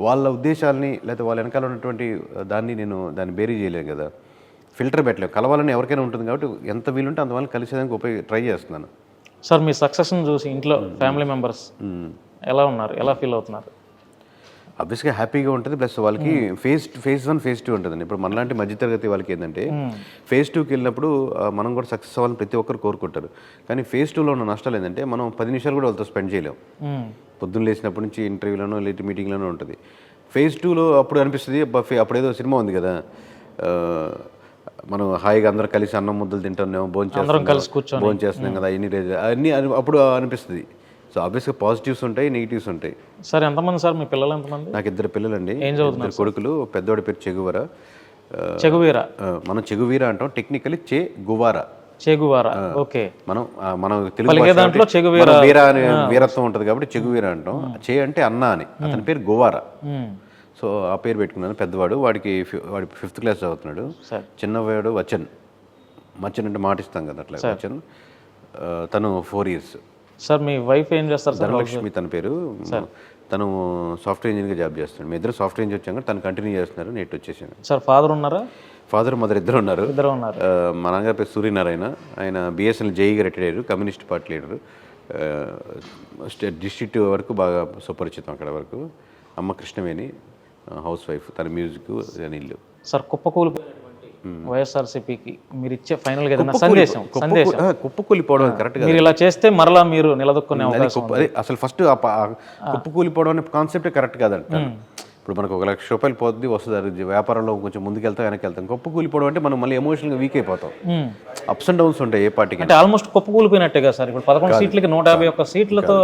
వాళ్ళ ఉద్దేశాలని లేదా వాళ్ళ వెనకాల ఉన్నటువంటి దాన్ని బేరీ చేయలేను కదా, ఫిల్టర్ పెట్టలేము. కలవాలని ఎవరికైనా ఉంటుంది కాబట్టి ఎంత వీలుంటే అంతవల్ల కలిసేదానికి ట్రై చేస్తున్నాను. సార్ మీ సక్సెస్ని చూసి ఇంట్లో ఫ్యామిలీ మెంబర్స్ ఎలా ఉన్నారు, ఎలా ఫీల్ అవుతున్నారు? ఆబ్వియస్గా హ్యాపీగా ఉంటుంది. ప్లస్ వాళ్ళకి ఫేజ్ 1 ఫేజ్ 2 ఉంటుందండి. ఇప్పుడు మనలాంటి మధ్యతరగతి వాళ్ళకి ఏంటంటే ఫేజ్ 2కి వెళ్ళినప్పుడు మనం కూడా సక్సెస్ అవ్వాలని ప్రతి ఒక్కరు కోరుకుంటారు. కానీ ఫేజ్ 2లో ఉన్న నష్టాలు ఏంటంటే మనం 10 నిమిషాలు కూడా వాళ్ళతో స్పెండ్ చేయలేం. పొద్దున్న లేచినప్పటి నుంచి ఇంటర్వ్యూలోనో లేట్ మీటింగ్లోనో ఉంటుంది. ఫేజ్ 2లో అప్పుడు అనిపిస్తుంది అప్పుడేదో సినిమా ఉంది కదా, మనం హాయిగా అందరం కలిసి అన్నం ముద్దలు తింటున్నాం, భోజనం చేస్తున్నాం కదా, అన్నీ అప్పుడు అనిపిస్తుంది. సో ఆబ్వియస్గా పాజిటివ్స్ ఉంటాయి, నెగిటివ్స్ ఉంటాయి. సార్ ఎంతమంది సార్ మీ పిల్లలు? ఎంతమంది? నాకు 2 పిల్లలండి, 2 కొడుకులు. పెద్దోడి పేరు చెగువరా. మనం చెగువీరా అంటాం, టెక్నికలీ చెగువారా. ఓకే. మనం తెలుగు వీరా అనే వీరత్వం ఉంటుంది కాబట్టి చెగువీరా అంటాం. అంటే అన్న అని, అతని పేరు గువారా. సో ఆ పేరు పెట్టుకున్నాను. పెద్దవాడు వాడి 5th క్లాస్ చదువుతున్నాడు. చిన్నవాడు వచన్ అంటే మాటిస్తాం కదా అట్లా, వచన్. తను 4 years. సార్ మీ వైఫ్ ఏం చేస్తారు? ధనలక్ష్మి తన పేరు. తను సాఫ్ట్వేర్ ఇంజనీర్గా జాబ్ చేస్తున్నాడు. మీ ఇద్దరు సాఫ్ట్వేర్ ఇంజనీర్ వచ్చాక తను కంటిన్యూ చేస్తున్నారు, నేట్ వచ్చేసాను. సార్ ఫాదర్ ఉన్నారా? ఫాదర్ మదర్ ఇద్దరు ఉన్నారు. మా నాన్నగారి పేరు సూర్యనారాయణ. ఆయన బిఎస్ఎన్ఎల్ జేఈగా రిటైర్ అయ్యారు, కమ్యూనిస్ట్ పార్టీ లీడరు. డిస్ట్రిక్ట్ వరకు బాగా సుపరిచితం అక్కడ వరకు. అమ్మ కృష్ణవేణి, హౌస్ వైఫ్, తన మ్యూజిక్ ఇల్లు. సార్ కుప్పకూలి వైఎస్ఆర్సీపీకి మీరు ఇచ్చే ఫైనల్ గా ఏదైనా సందేశం? కుప్పకూలిపోవడం కరెక్ట్. మీరు ఇలా చేస్తే మరలా మీరు నిలదొక్కునే అవకాశం. అసలు ఫస్ట్ కుప్పకూలిపోవడం అనే కాన్సెప్టే కరెక్ట్ కాదంట. ఇప్పుడు మనకు 1 లక్ష రూపాయలు పోతుంది వస్తుంది, వ్యాపారంలో కొంచెం ముందుకెళ్తాం వెనక్కి వెళ్తాం. కుప్పకూలిపోవడం అంటే మనం మళ్ళీ ఎమోషనల్గా వీక్ అయిపోతాం. అప్స్ అండ్ డౌన్స్ ఉంటాయి ఏ పార్టీకి. అంటే ఆల్మోస్ట్ కుప్పకూలిపోయినట్టుగా సార్. ఇప్పుడు 11 సీట్లకి 151 సీట్లతో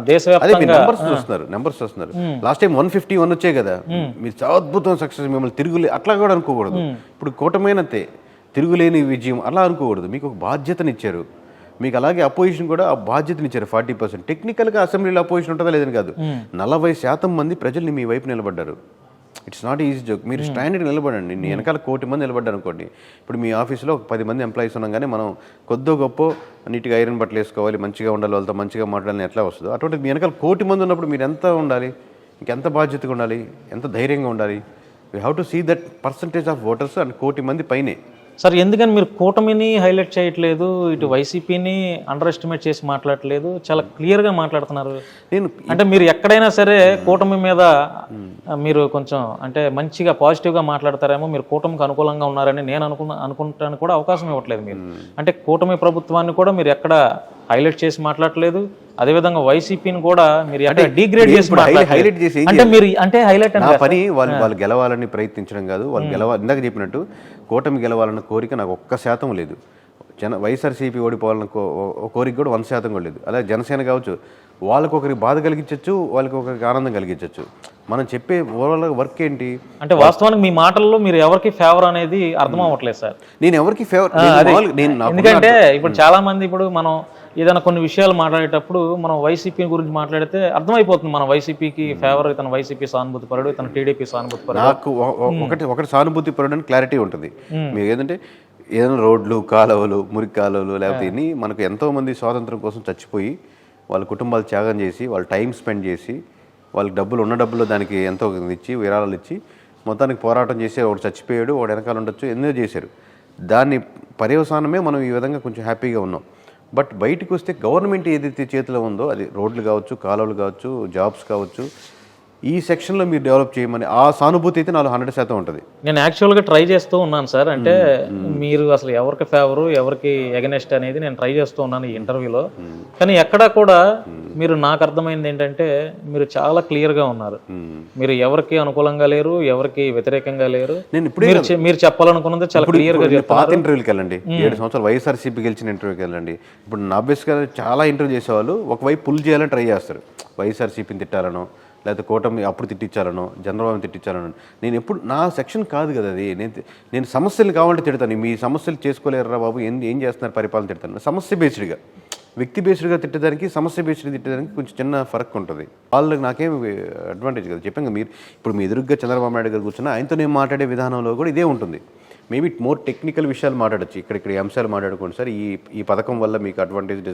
దేశవ్యాప్తంగా నెంబర్స్ చూస్తున్నారు. లాస్ట్ టైం 151 వచ్చాయి కదా, మీరు చాలా అద్భుతం సక్సెస్, మిమ్మల్ని తిరుగులే అట్లా కూడా అనుకోకూడదు. ఇప్పుడు కూటమైనతే తిరుగులేని విజయం అలా అనుకోకూడదు. మీకు ఒక బాధ్యతనిచ్చారు, మీకు అలాగే అపోజిషన్ కూడా ఆ బాధ్యతనిచ్చారు. 40%. టెక్నికల్గా అసెంబ్లీలో అపోజిషన్ ఉంటుందా లేదని కాదు, 40% మంది ప్రజల్ని మీ వైపు నిలబడ్డారు. It's not easy joke. మీరు స్టాండర్డ్ నిలబడండి. నీ వెనకాల 1 కోటి మంది నిలబడ్డారు అనుకోండి. ఇప్పుడు మీ ఆఫీస్లో ఒక 10 మంది ఎంప్లాయీస్ ఉన్నాం, కానీ మనం కొద్దో గొప్ప నీట్గా ఐరన్ బట్టలు వేసుకోవాలి, మంచిగా ఉండాలి, వాళ్ళతో మంచిగా మాట్లాడాలని ఎట్లా వస్తుందో అటువంటి మీ వెనకాల 1 కోటి మంది ఉన్నప్పుడు మీరు ఎంత ఉండాలి, ఇంకెంత బాధ్యతగా ఉండాలి, ఎంత ధైర్యంగా ఉండాలి. We have to see that percentage of voters and 1 crore మంది పైనే. సార్ ఎందుకని మీరు కూటమిని హైలైట్ చేయట్లేదు, ఇటు వైసీపీని అండర్ ఎస్టిమేట్ చేసి మాట్లాడట్లేదు, చాలా క్లియర్గా మాట్లాడుతున్నారు. నేను అంటే మీరు ఎక్కడైనా సరే కూటమి మీద మీరు కొంచెం అంటే మంచిగా పాజిటివ్గా మాట్లాడతారేమో, మీరు కూటమికి అనుకూలంగా ఉన్నారని నేను అనుకుంటానికి కూడా అవకాశం ఇవ్వట్లేదు మీరు. అంటే కూటమి ప్రభుత్వాన్ని కూడా మీరు ఎక్కడ హైలైట్ చేసి మాట్లాడట్లేదు, అదేవిధంగా వైసీపీని కూడా మీరు ఎక్కడ డిగ్రేడ్ చేసి హైలైట్ చేసి అంటే మీరు అంటే హైలైట్ నా పని వాళ్ళు గెలవాలని ప్రయత్నించడం కాదు, వాళ్ళు ఇందాక చెప్పినట్టు కూటమి గెలవాలన్న కోరిక నాకు 1% లేదు. వైఎస్ఆర్సీపీ ఓడిపోవాలన్న కోరిక కూడా 1% కూడా లేదు. అలాగే జనసేన కావచ్చు, వాళ్ళకి ఒకరికి బాధ కలిగించవచ్చు, వాళ్ళకి ఒకరికి ఆనందం కలిగించవచ్చు. మనం చెప్పే ఓవరాల్ వర్క్ ఏంటి అంటే వాస్తవానికి మీ మాటల్లో మీరు ఎవరికి ఫేవర్ అనేది అర్థం అవ్వట్లేదు సార్. నేను ఎవరికి ఫేవర్, ఎందుకంటే ఇప్పుడు చాలా మంది ఇప్పుడు మనం ఏదైనా కొన్ని విషయాలు మాట్లాడేటప్పుడు మనం వైసీపీ గురించి మాట్లాడితే అర్థమైపోతుంది, మన వైసీపీకి ఫేవర్, ఇతను వైసీపీ సానుభూతి పరుడు, ఇతను టీడీపీ సానుభూతి పరుడు. నాకు ఒకటి సానుభూతి పరుడు అని క్లారిటీ ఉంటుంది. మీరు ఏదంటే ఏదైనా రోడ్లు, కాలువలు, మురికి కాలువలు, లేకపోతే ఇన్ని మనకు ఎంతోమంది స్వాతంత్రం కోసం చచ్చిపోయి వాళ్ళ కుటుంబాలు త్యాగం చేసి, వాళ్ళ టైం స్పెండ్ చేసి, వాళ్ళకి డబ్బులు ఉన్న డబ్బులు దానికి ఎంతో ఇచ్చి, విరాళాలు ఇచ్చి మొత్తానికి పోరాటం చేసి, ఒకడు చచ్చిపోయాడు, వాడు వెనకాల ఉండొచ్చు, ఎన్నో చేశారు. దాన్ని పర్యవసానమే మనం ఈ విధంగా కొంచెం హ్యాపీగా ఉన్నాం. బట్ బయటకు వస్తే గవర్నమెంట్ ఏదైతే చేతిలో ఉందో, అది రోడ్లు కావచ్చు, కాలువలు కావచ్చు, జాబ్స్ కావచ్చు, ఈ సెక్షన్లో మీరు డెవలప్ చేయమని ఆ సానుభూతి అయితే నాలో 100% ఉంటుంది. నేను యాక్చువల్గా ట్రై చేస్తూ ఉన్నాను సార్. అంటే మీరు అసలు ఎవరికి ఫేవరు, ఎవరికి ఎగనెస్ట్ అనేది నేను ట్రై చేస్తూ ఉన్నాను ఈ ఇంటర్వ్యూలో. కానీ ఎక్కడా కూడా మీరు, నాకు అర్థమైంది ఏంటంటే మీరు చాలా క్లియర్గా ఉన్నారు. మీరు ఎవరికి అనుకూలంగా లేరు, ఎవరికి వ్యతిరేకంగా లేరు. నేను ఇప్పుడే మీరు చెప్పాలనుకున్నది చాలా క్లియర్గా పాత ఇంటర్వ్యూకి వెళ్ళండి, 7 సంవత్సరాలు వైఎస్ఆర్సీపీ గెలిచిన ఇంటర్వ్యూకి వెళ్ళండి. ఇప్పుడు ఆబ్వియస్గా చాలా ఇంటర్వ్యూ చేసేవాళ్ళు ఒకవైపు పుల్ చేయాలని ట్రై చేస్తారు, వైఎస్ఆర్సీపీని తిట్టాలనో, లేకపోతే కూటమి అప్పుడు తిట్టించాలనో, చంద్రబాబుని తిట్టించాలనో. నేను ఎప్పుడు నా సెక్షన్ కాదు కదా అది. నేను సమస్యలు కావాలంటే తిడతాను. మీ సమస్యలు చేసుకోలేరురా బాబు, ఏం చేస్తున్నారు పరిపాలన తిడతాను. సమస్య బేస్డ్గా, వ్యక్తి బేస్డ్గా తిట్టడానికి, సమస్య బేస్డ్గా తిట్టడానికి కొంచెం చిన్న ఫరక్ ఉంటుంది. వాళ్ళకి నాకేం అడ్వాంటేజ్ కదా. చెప్పాను మీరు ఇప్పుడు మీ ఎదురుగ్గా చంద్రబాబు నాయుడు గారు కూర్చున్నా ఆయనతో నేను మాట్లాడే విధానంలో కూడా ఇదే ఉంటుంది. మేబీ మోర్ టెక్నికల్ విషయాలు మాట్లాడచ్చు, ఇక్కడ అంశాలు మాట్లాడుకోండి సార్, ఈ పథకం వల్ల మీకు అడ్వాంటేజ్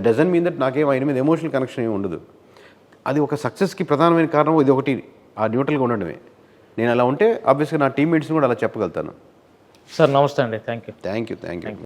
డజన్ మీన్ దట్ నాకేం ఆయన మీద ఎమోషనల్ కనెక్షన్ ఏమి ఉండదు. అది ఒక సక్సెస్కి ప్రధానమైన కారణం ఇది ఒకటి, ఆ న్యూట్రల్గా ఉండడమే. నేను అలా ఉంటే ఆబ్వియస్గా నా టీమ్మేట్స్ని కూడా అలా చెప్పగలుగుతాను. సార్ నమస్తే అండి. Thank you.